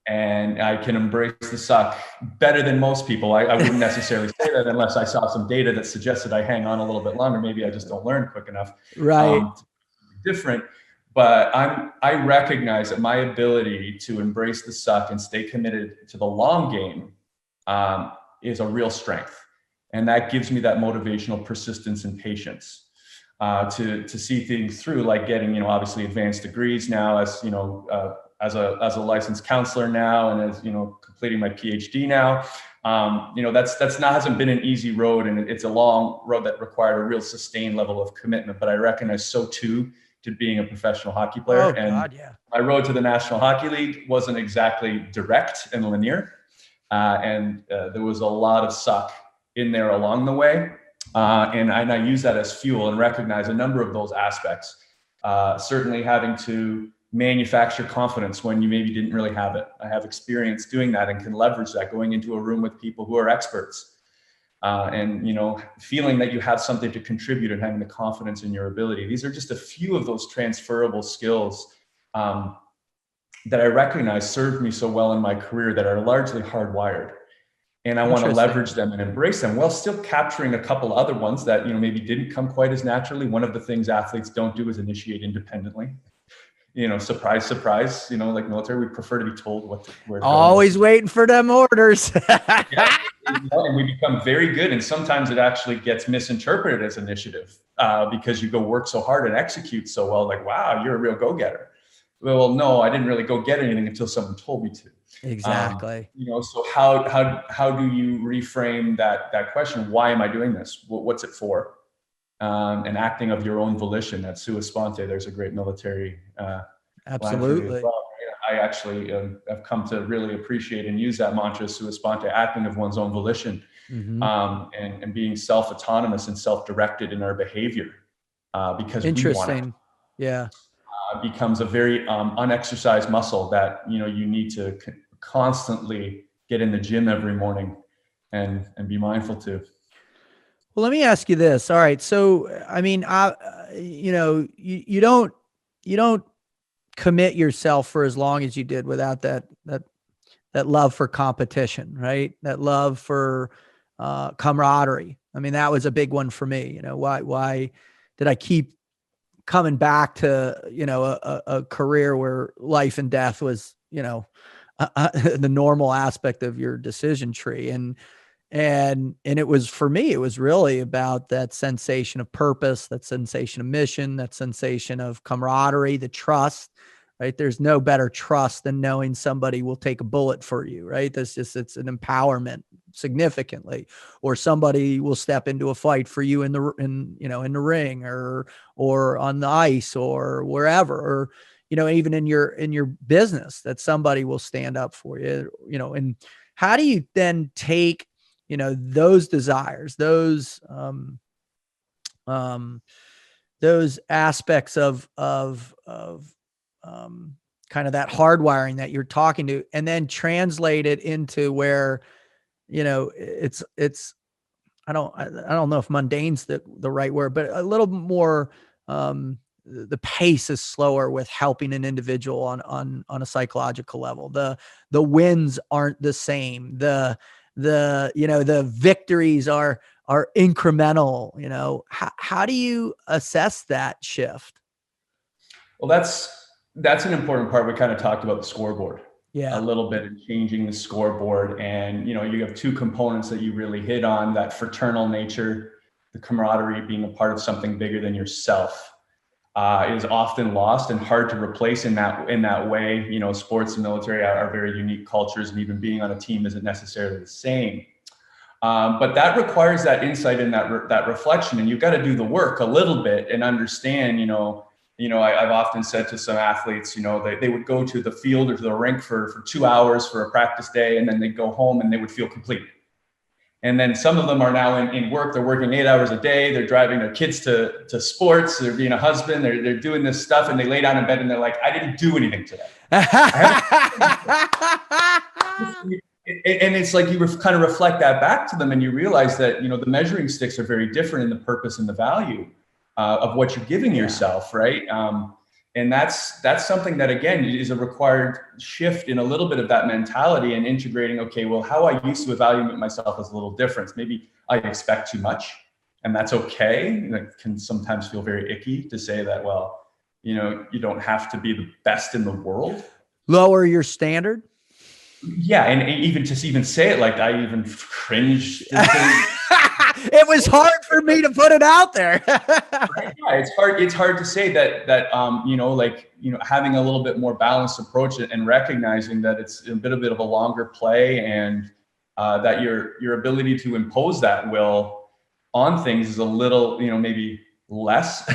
And I can embrace the suck better than most people. I wouldn't necessarily say that unless I saw some data that suggested I hang on a little bit longer. Maybe I just don't learn quick enough. Right. To be different. But I recognize that my ability to embrace the suck and stay committed to the long game is a real strength. And that gives me that motivational persistence and patience to see things through, like getting, obviously advanced degrees now as a licensed counselor now, and as completing my PhD now. That's not hasn't been an easy road, and it's a long road that required a real sustained level of commitment. But I recognize so too to being a professional hockey player. Oh, and God, yeah. My road to the National Hockey League wasn't exactly direct and linear, and there was a lot of suck in there along the way. And I use that as fuel and recognize a number of those aspects. Certainly having to manufacture confidence when you maybe didn't really have it. I have experience doing that and can leverage that going into a room with people who are experts. And feeling that you have something to contribute and having the confidence in your ability. These are just a few of those transferable skills that I recognize served me so well in my career that are largely hardwired. And I want to leverage them and embrace them while still capturing a couple other ones that maybe didn't come quite as naturally. One of the things athletes don't do is initiate independently. Surprise, surprise, like military, we prefer to be told where to go. Always waiting for them orders. Yeah, and we become very good. And sometimes it actually gets misinterpreted as initiative because you go work so hard and execute so well, like, wow, you're a real go-getter. Well, no, I didn't really go get anything until someone told me to. Exactly. So how do you reframe that question? Why am I doing this? What's it for? And acting of your own volition, that sua sponte. There's a great military Absolutely. as well. I actually have come to really appreciate and use that mantra, sua sponte, acting of one's own volition, and being self-autonomous and self-directed in our behavior, because we want it. Interesting. Yeah. Becomes a very unexercised muscle that you need to constantly get in the gym every morning and be mindful to. Well, let me ask you this. All right. So, I mean, you don't commit yourself for as long as you did without that love for competition, right? That love for camaraderie. I mean, that was a big one for me. Why did I keep coming back to, a career where life and death was, the normal aspect of your decision tree. And it was, for me, it was really about that sensation of purpose, that sensation of mission, that sensation of camaraderie, the trust, right? There's no better trust than knowing somebody will take a bullet for you, right? It's an empowerment significantly, or somebody will step into a fight for you in the ring or on the ice or wherever, or, even in your business, that somebody will stand up for you, and how do you then take, those desires, those aspects of kind of that hardwiring that you're talking to, and then translate it into where, it's, I don't know if mundane's the right word, but a little more, the pace is slower with helping an individual on a psychological level. The wins aren't the same. The victories are incremental. How do you assess that shift? Well, that's an important part. We kind of talked about the scoreboard a little bit, and changing the scoreboard. And, you have two components that you really hit on: that fraternal nature, the camaraderie, being a part of something bigger than yourself, is often lost and hard to replace in that way. Sports and military are very unique cultures, and even being on a team isn't necessarily the same. But that requires that insight and that reflection, and you've got to do the work a little bit and understand. I've often said to some athletes, they would go to the field or to the rink for 2 hours for a practice day, and then they'd go home and they would feel complete. And then some of them are now in work. They're working 8 hours a day. They're driving their kids to sports. They're being a husband. They're doing this stuff, and they lay down in bed and they're like, I didn't do anything today. And it's like you kind of reflect that back to them, and you realize that, the measuring sticks are very different in the purpose and the value of what you're giving yourself, right? And that's something that, again, is a required shift in a little bit of that mentality, and integrating, okay, well, how I used to evaluate myself is a little different. Maybe I expect too much, and that's okay. It can sometimes feel very icky to say that, well, you don't have to be the best in the world. Lower your standard. Yeah, and even say it, like, I even cringed. It was hard for me to put it out there. Right? Yeah, it's hard to say that having a little bit more balanced approach and recognizing that it's a bit of a longer play, and that your ability to impose that will on things is a little, maybe less.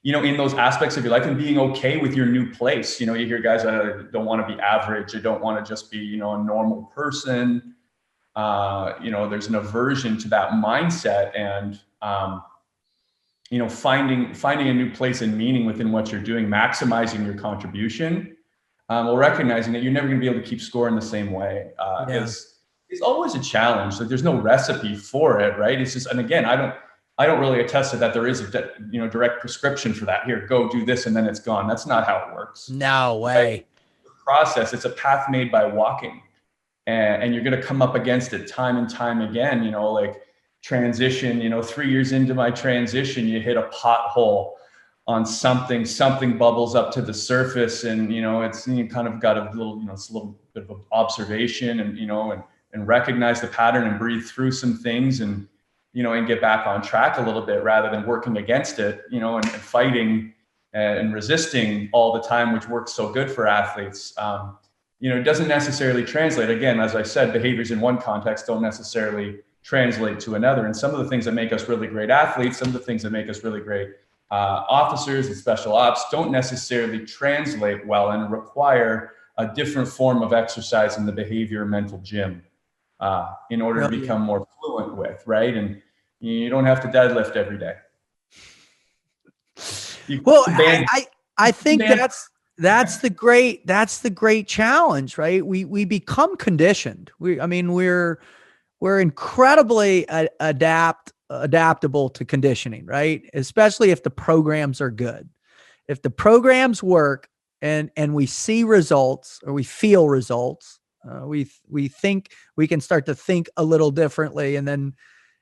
In those aspects of your life, and being okay with your new place. You hear guys that don't want to be average. They don't want to just be, a normal person. There's an aversion to that mindset, and, finding a new place and meaning within what you're doing, maximizing your contribution, while recognizing that you're never going to be able to keep scoring the same way. It's always a challenge. Like, there's no recipe for it, right? It's just, and again, I don't really attest to that there is a direct prescription for that. Here, go do this, and then it's gone. That's not how it works. No way. Right? The process, it's a path made by walking, and you're going to come up against it time and time again. Like transition. 3 years into my transition, you hit a pothole on something bubbles up to the surface, and it's, you kind of got a little, it's a little bit of observation, and recognize the pattern and breathe through some things, and get back on track a little bit, rather than working against it, and fighting and resisting all the time, which works so good for athletes. It doesn't necessarily translate. Again, as I said, behaviors in one context don't necessarily translate to another. And some of the things that make us really great athletes, some of the things that make us really great officers and special ops don't necessarily translate well and require a different form of exercise in the behavior mental gym in order to become more fluent with, right? And you don't have to deadlift every day. Well, I think that's the great challenge, right? We become conditioned. We're incredibly adaptable to conditioning, right? Especially if the programs are good. If the programs work and we see results or we feel results, we think we can start to think a little differently, and then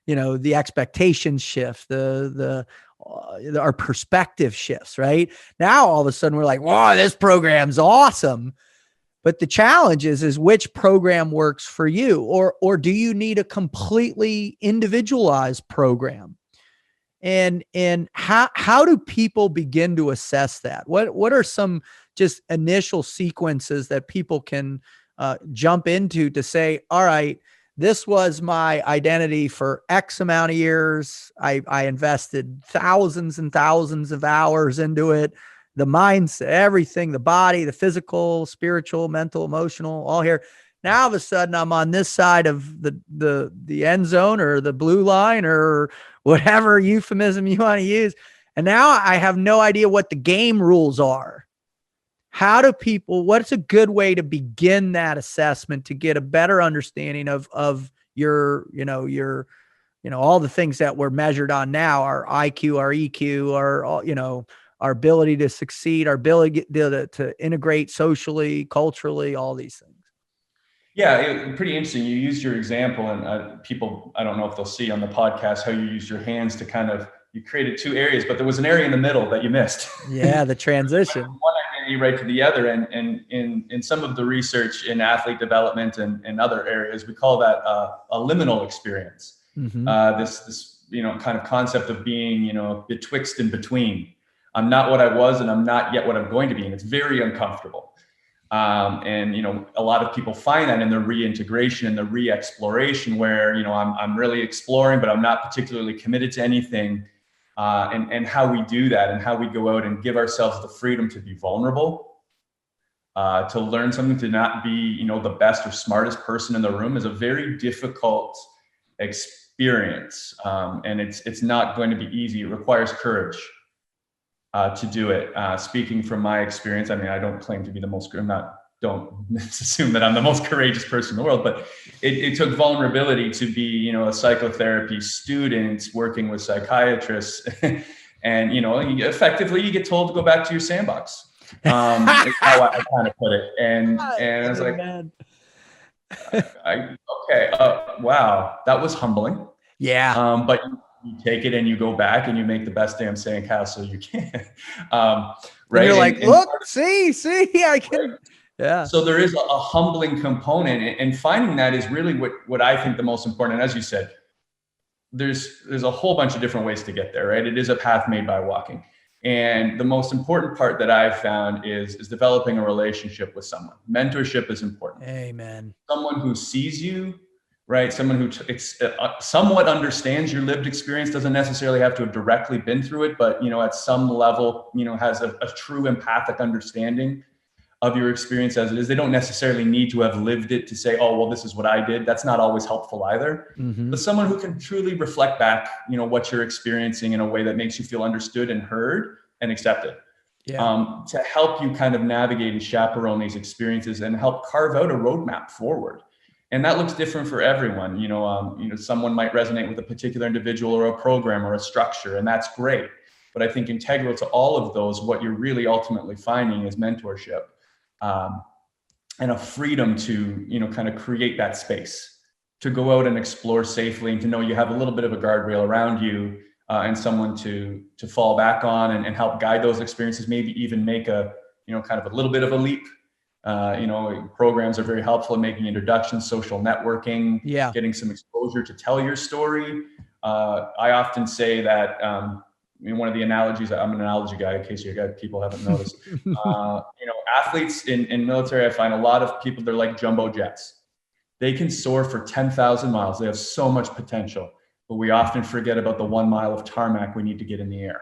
the expectations shift, our perspective shifts. Right now, all of a sudden we're like, "Wow, this program's awesome." But the challenge is which program works for you, or do you need a completely individualized program? And how do people begin to assess that? What are some just initial sequences that people can jump into to say, all right, this was my identity for X amount of years. I invested thousands and thousands of hours into it. The mindset, everything, the body, the physical, spiritual, mental, emotional, all here. Now, all of a sudden, I'm on this side of the end zone or the blue line or whatever euphemism you want to use. And now I have no idea what the game rules are. What's a good way to begin that assessment to get a better understanding of your all the things that we're measured on now, our IQ, our EQ, our ability to succeed, our ability to integrate socially, culturally, all these things. Yeah, pretty interesting. You used your example, and people, I don't know if they'll see on the podcast how you used your hands to you created two areas, but there was an area in the middle that you missed. Yeah, the transition. One identity right to the other. And in some of the research in athlete development and other areas, we call that a liminal experience. Mm-hmm. This kind of concept of being, betwixt and between. I'm not what I was, and I'm not yet what I'm going to be. And it's very uncomfortable. And a lot of people find that in the reintegration and the re-exploration where, I'm really exploring, but I'm not particularly committed to anything. And how we do that and how we go out and give ourselves the freedom to be vulnerable, to learn something, to not be, the best or smartest person in the room is a very difficult experience. And it's not going to be easy. It requires courage. To do it. Speaking from my experience, I don't claim to be don't assume that I'm the most courageous person in the world, but it took vulnerability to be, a psychotherapy student working with psychiatrists. And, effectively you get told to go back to your sandbox. Is how I kind of put it. And I was like, wow, that was humbling. Yeah. But you take it and you go back and you make the best damn sandcastle you can. Right. And you're like, look, see, I can. Right? Yeah. So there is a humbling component, and finding that is really what I think the most important. And as you said, there's a whole bunch of different ways to get there, right? It is a path made by walking. And the most important part that I've found is developing a relationship with someone. Mentorship is important. Amen. Someone who sees you, right? Someone who somewhat understands your lived experience, doesn't necessarily have to have directly been through it, but, at some level, has a true empathic understanding of your experience as it is. They don't necessarily need to have lived it to say, oh, well, this is what I did. That's not always helpful either. Mm-hmm. But someone who can truly reflect back, what you're experiencing in a way that makes you feel understood and heard and accepted. Yeah. To help you kind of navigate and chaperone these experiences and help carve out a roadmap forward. And that looks different for everyone. Someone might resonate with a particular individual or a program or a structure, and that's great. But I think integral to all of those, what you're really ultimately finding is mentorship. And a freedom to, kind of create that space to go out and explore safely and to know you have a little bit of a guardrail around you and someone to fall back on and help guide those experiences, maybe even make a, kind of a little bit of a leap. Programs are very helpful in making introductions, social networking, getting some exposure to tell your story. I often say that, one of the analogies, I'm an analogy guy in case people haven't noticed, athletes in military, I find a lot of people, they're like jumbo jets. They can soar for 10,000 miles. They have so much potential. but we often forget about the 1 mile of tarmac we need to get in the air.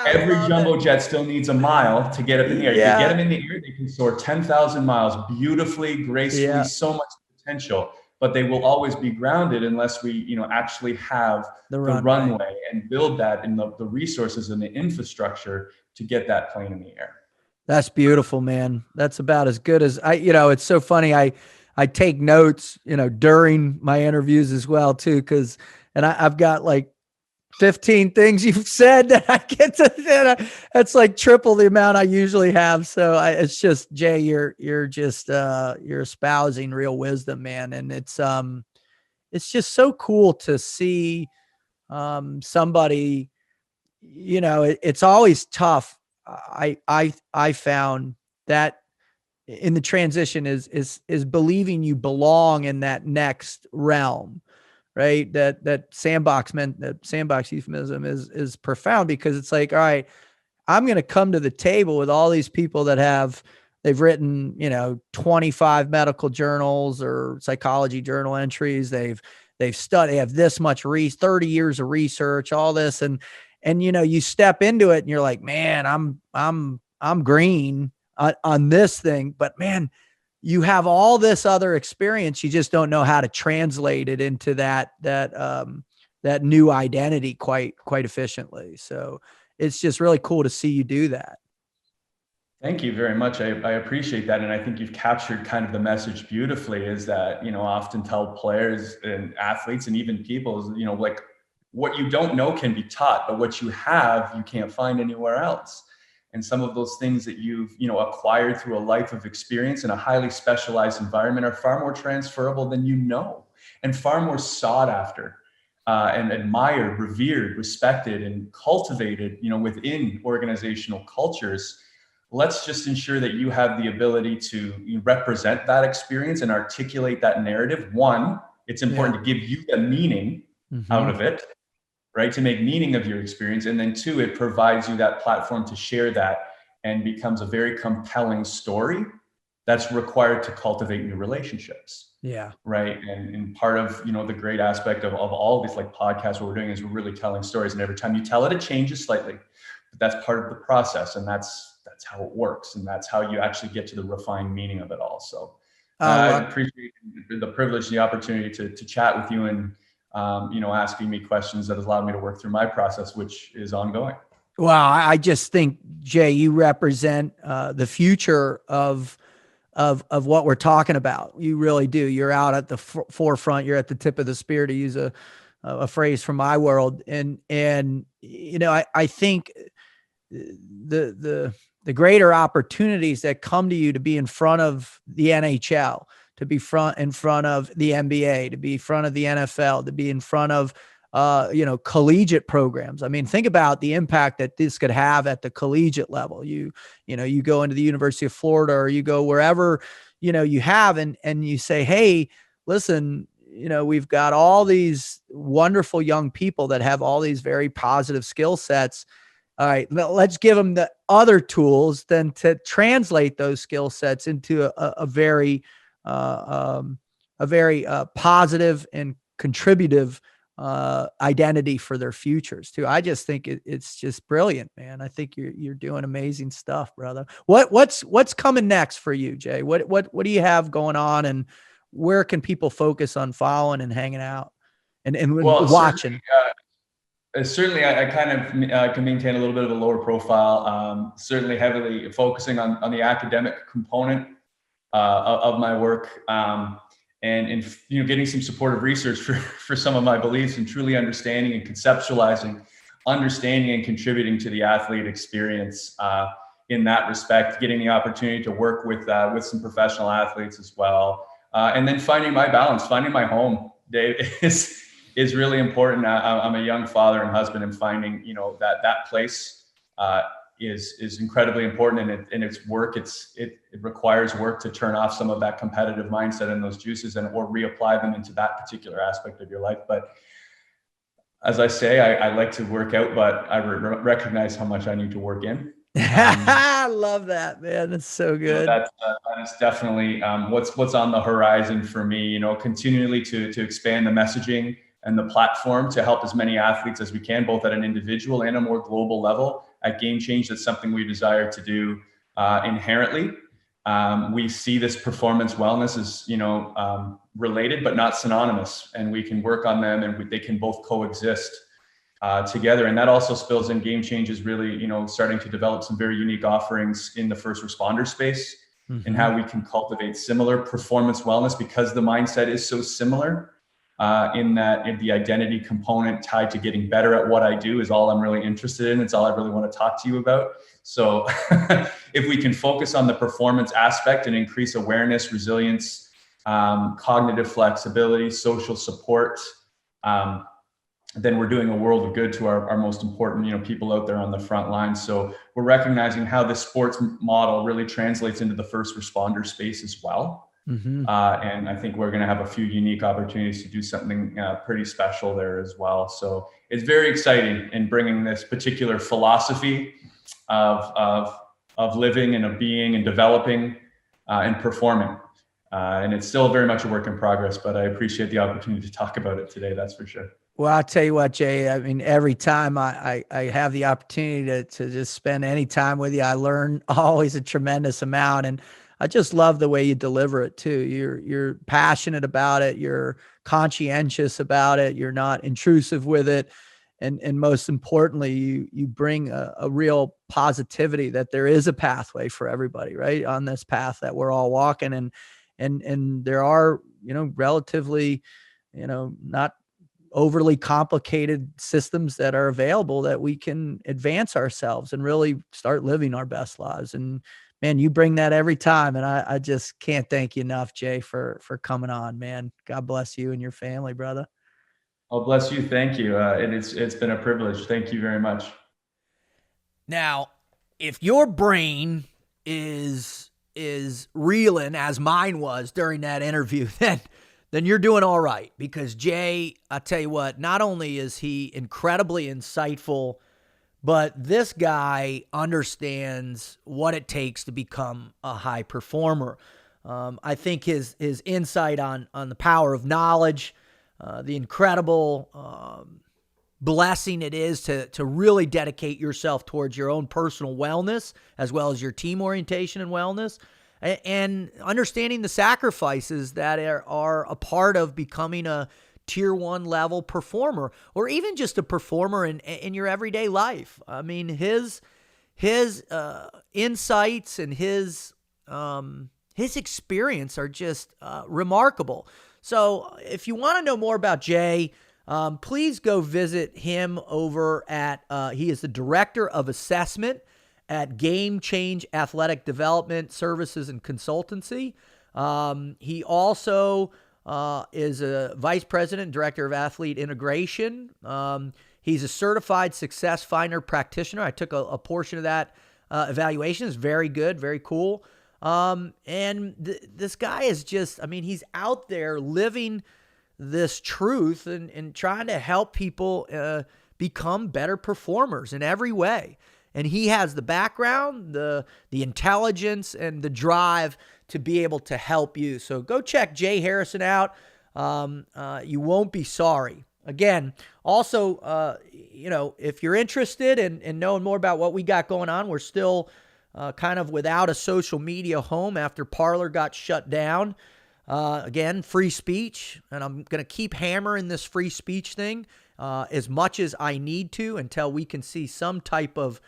Every jumbo jet still needs a mile to get up in the air. Yeah. You get them in the air, they can soar 10,000 miles beautifully, gracefully, so much potential, but they will always be grounded unless we, actually have the runway and build that and the resources and the infrastructure to get that plane in the air. That's beautiful, man. That's about as good as it's so funny. I take notes, during my interviews as well too. I've got like 15 things you've said that I get to, that's like triple the amount I usually have. So it's just, Jay, you're just, you're espousing real wisdom, man. And it's just so cool to see, somebody, it's always tough. I found that in the transition is believing you belong in that next realm, right? That sandbox euphemism is profound, because it's like, all right, I'm going to come to the table with all these people that they've written, 25 medical journals or psychology journal entries. They've studied, they have this much 30 years of research, all this. And you step into it and you're like, man, I'm green on this thing, but man, you have all this other experience. You just don't know how to translate it into that new identity quite efficiently. So it's just really cool to see you do that. Thank you very much. I appreciate that. And I think you've captured kind of the message beautifully, is that, often tell players and athletes and even people, like, what you don't know can be taught, but what you have, you can't find anywhere else. And some of those things that you've, acquired through a life of experience in a highly specialized environment are far more transferable than and far more sought after and admired, revered, respected, and cultivated, within organizational cultures. Let's just ensure that you have the ability to represent that experience and articulate that narrative. One, it's important to give you the meaning out of it, right? To make meaning of your experience. And then two, it provides you that platform to share that and becomes a very compelling story that's required to cultivate new relationships. Yeah. Right. And part of, the great aspect of all of these like podcasts, what we're doing is we're really telling stories. And every time you tell it, it changes slightly, but that's part of the process. And that's how it works. And that's how you actually get to the refined meaning of it all. So I appreciate the privilege, the opportunity to chat with you and, asking me questions that has allowed me to work through my process, which is ongoing. Well, I just think, Jay, you represent the future of what we're talking about. You really do. You're out at the forefront. You're at the tip of the spear, to use a phrase from my world. And I think the greater opportunities that come to you to be in front of the NHL, to be in front of the NBA, to be in front of the NFL, to be in front of collegiate programs. I mean, think about the impact that this could have at the collegiate level. You go into the University of Florida, or you go wherever, you have, and you say, hey, listen, we've got all these wonderful young people that have all these very positive skill sets. All right, let's give them the other tools then to translate those skill sets into a very positive and contributive identity for their futures too. I just think it's just brilliant, man. I think you're doing amazing stuff, brother. What's coming next for you, Jay? What do you have going on, and where can people focus on following and hanging out and watching? Certainly, I kind of can maintain a little bit of a lower profile. Certainly, heavily focusing on the academic component of my work, and getting some supportive research for some of my beliefs, and truly understanding and conceptualizing, understanding and contributing to the athlete experience in that respect. Getting the opportunity to work with some professional athletes as well, and then finding my balance, finding my home, Dave, is really important. I'm a young father and husband, and finding, that place is incredibly important, and it's work. It requires work to turn off some of that competitive mindset and those juices, or reapply them into that particular aspect of your life. But as I say, I like to work out, but I recognize how much I need to work in. I love that, man. That's so So good. that is definitely what's on the horizon for me. Continually to expand the messaging and the platform to help as many athletes as we can, both at an individual and a more global level. At Game Change, that's something we desire to do inherently. We see this performance wellness as related but not synonymous, and we can work on them, and they can both coexist together. And that also spills in. Game Change is really, starting to develop some very unique offerings in the first responder space, and how we can cultivate similar performance wellness, because the mindset is so similar, in the identity component tied to getting better at what I do is all I'm really interested in. It's all I really want to talk to you about. So if we can focus on the performance aspect and increase awareness, resilience, cognitive flexibility, social support, then we're doing a world of good to our most important, people out there on the front line. So we're recognizing how the sports model really translates into the first responder space as well. And I think we're going to have a few unique opportunities to do something pretty special there as well. So it's very exciting in bringing this particular philosophy of living and of being and developing and performing. And it's still very much a work in progress, but I appreciate the opportunity to talk about it today. That's for sure. Well, I'll tell you what, Jay, I mean, every time I have the opportunity to just spend any time with you, I learn always a tremendous amount. And I just love the way you deliver it too. You're passionate about it. You're conscientious about it. You're not intrusive with it. And most importantly, you bring a real positivity that there is a pathway for everybody, right? On this path that we're all walking. And there are, relatively, not overly complicated systems that are available that we can advance ourselves and really start living our best lives. And man, you bring that every time. And I just can't thank you enough, Jay, for coming on, man. God bless you and your family, brother. Oh, bless you. Thank you. And it's been a privilege. Thank you very much. Now, if your brain is reeling as mine was during that interview, then you're doing all right, because Jay, I tell you what, not only is he incredibly insightful, but this guy understands what it takes to become a high performer. I think his insight on the power of knowledge, the incredible blessing it is to really dedicate yourself towards your own personal wellness, as well as your team orientation and wellness, and understanding the sacrifices that are a part of becoming a tier 1 level performer, or even just a performer in your everyday life. I mean, his insights and his experience are just remarkable. So if you want to know more about Jay, please go visit him over at, he is the Director of Assessment at Game Change Athletic Development Services and Consultancy. He also is a Vice President and Director of Athlete Integration. He's a Certified Success Finder Practitioner. I took a portion of that evaluation. It's very good, very cool. And this guy is just, I mean, he's out there living this truth and trying to help people become better performers in every way. And he has the background, the intelligence, and the drive to be able to help you. So go check Jay Harrison out. You won't be sorry. Again, also, if you're interested in knowing more about what we got going on, we're still kind of without a social media home after Parler got shut down. Again, free speech, and I'm going to keep hammering this free speech thing as much as I need to until we can see some type of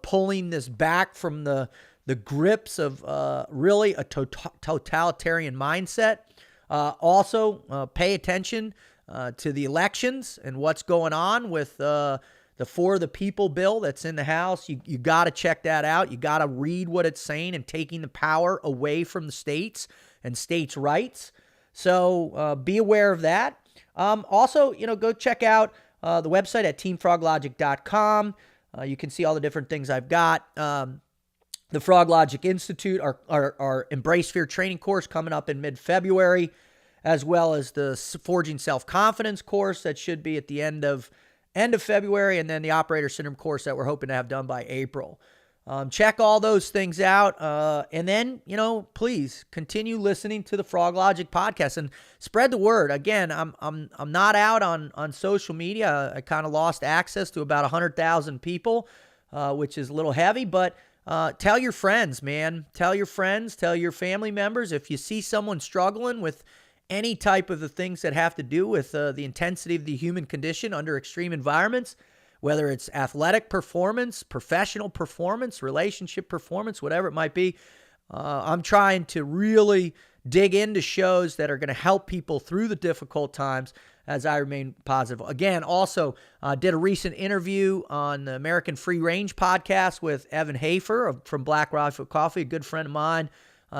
pulling this back from the grips of really a totalitarian mindset. Also, pay attention to the elections and what's going on with the For the People bill that's in the House. You got to check that out. You got to read what it's saying and taking the power away from the states and states' rights. So be aware of that. Also, go check out the website at teamfroglogic.com. You can see all the different things I've got. The Froglogic Institute, our Embrace Fear training course coming up in mid-February, as well as the Forging Self-Confidence course that should be at the end of February, and then the Operator Syndrome course that we're hoping to have done by April. Check all those things out. And then, please continue listening to the Froglogic podcast and spread the word. Again, I'm not out on social media. I kind of lost access to about 100,000 people, which is a little heavy, but tell your friends, man. Tell your friends, tell your family members. If you see someone struggling with any type of the things that have to do with the intensity of the human condition under extreme environments, whether it's athletic performance, professional performance, relationship performance, whatever it might be. I'm trying to really dig into shows that are going to help people through the difficult times as I remain positive. Again, also did a recent interview on the American Free Range podcast with Evan Hafer from Black Rifle Coffee, a good friend of mine,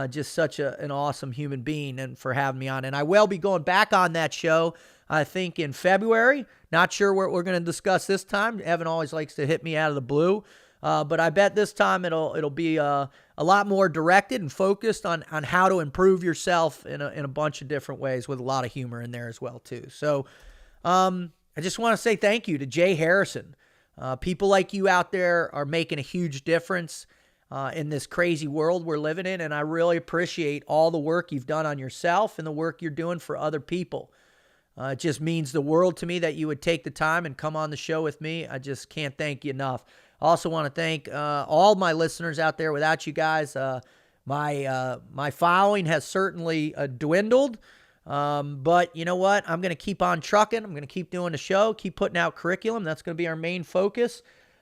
just such an awesome human being, and for having me on. And I will be going back on that show, I think, in February. Not sure what we're going to discuss this time. Evan always likes to hit me out of the blue. But I bet this time it'll be a lot more directed and focused on how to improve yourself in a bunch of different ways, with a lot of humor in there as well, too. So I just want to say thank you to Jay Harrison. People like you out there are making a huge difference in this crazy world we're living in, and I really appreciate all the work you've done on yourself and the work you're doing for other people. It just means the world to me that you would take the time and come on the show with me. I just can't thank you enough. I also want to thank all my listeners out there. Without you guys, my following has certainly dwindled. But you know what? I'm going to keep on trucking. I'm going to keep doing the show, keep putting out curriculum. That's going to be our main focus.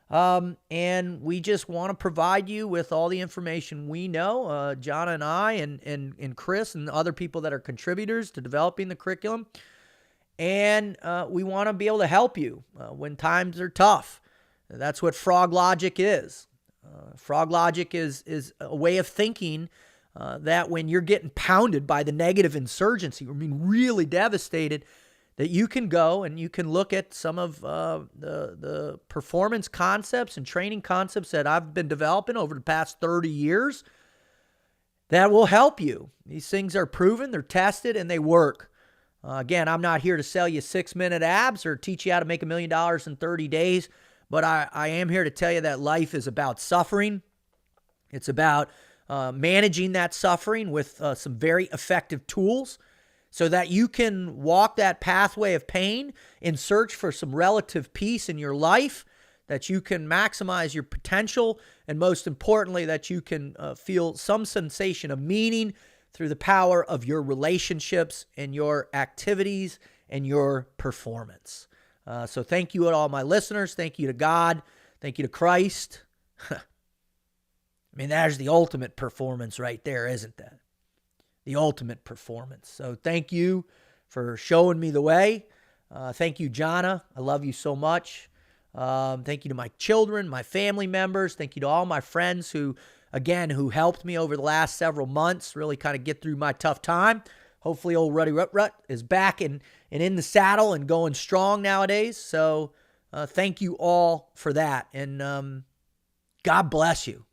And we just want to provide you with all the information we know, Jonna and I and Chris and other people that are contributors to developing the curriculum. And we want to be able to help you when times are tough. That's what Froglogic is. Froglogic is a way of thinking that when you're getting pounded by the negative insurgency, really devastated, that you can go and you can look at some of the performance concepts and training concepts that I've been developing over the past 30 years that will help you. These things are proven, they're tested, and they work. Again, I'm not here to sell you 6-minute abs or teach you how to make $1 million in 30 days, but I am here to tell you that life is about suffering. It's about managing that suffering with some very effective tools so that you can walk that pathway of pain in search for some relative peace in your life, that you can maximize your potential, and most importantly, that you can feel some sensation of meaning through the power of your relationships and your activities and your performance. So thank you to all my listeners. Thank you to God. Thank you to Christ. There's the ultimate performance right there, isn't that? The ultimate performance. So thank you for showing me the way. Thank you, Jonna. I love you so much. Thank you to my children, my family members. Thank you to all my friends who helped me over the last several months, really kind of get through my tough time. Hopefully old Ruddy Rut is back and in the saddle and going strong nowadays. So thank you all for that. And God bless you.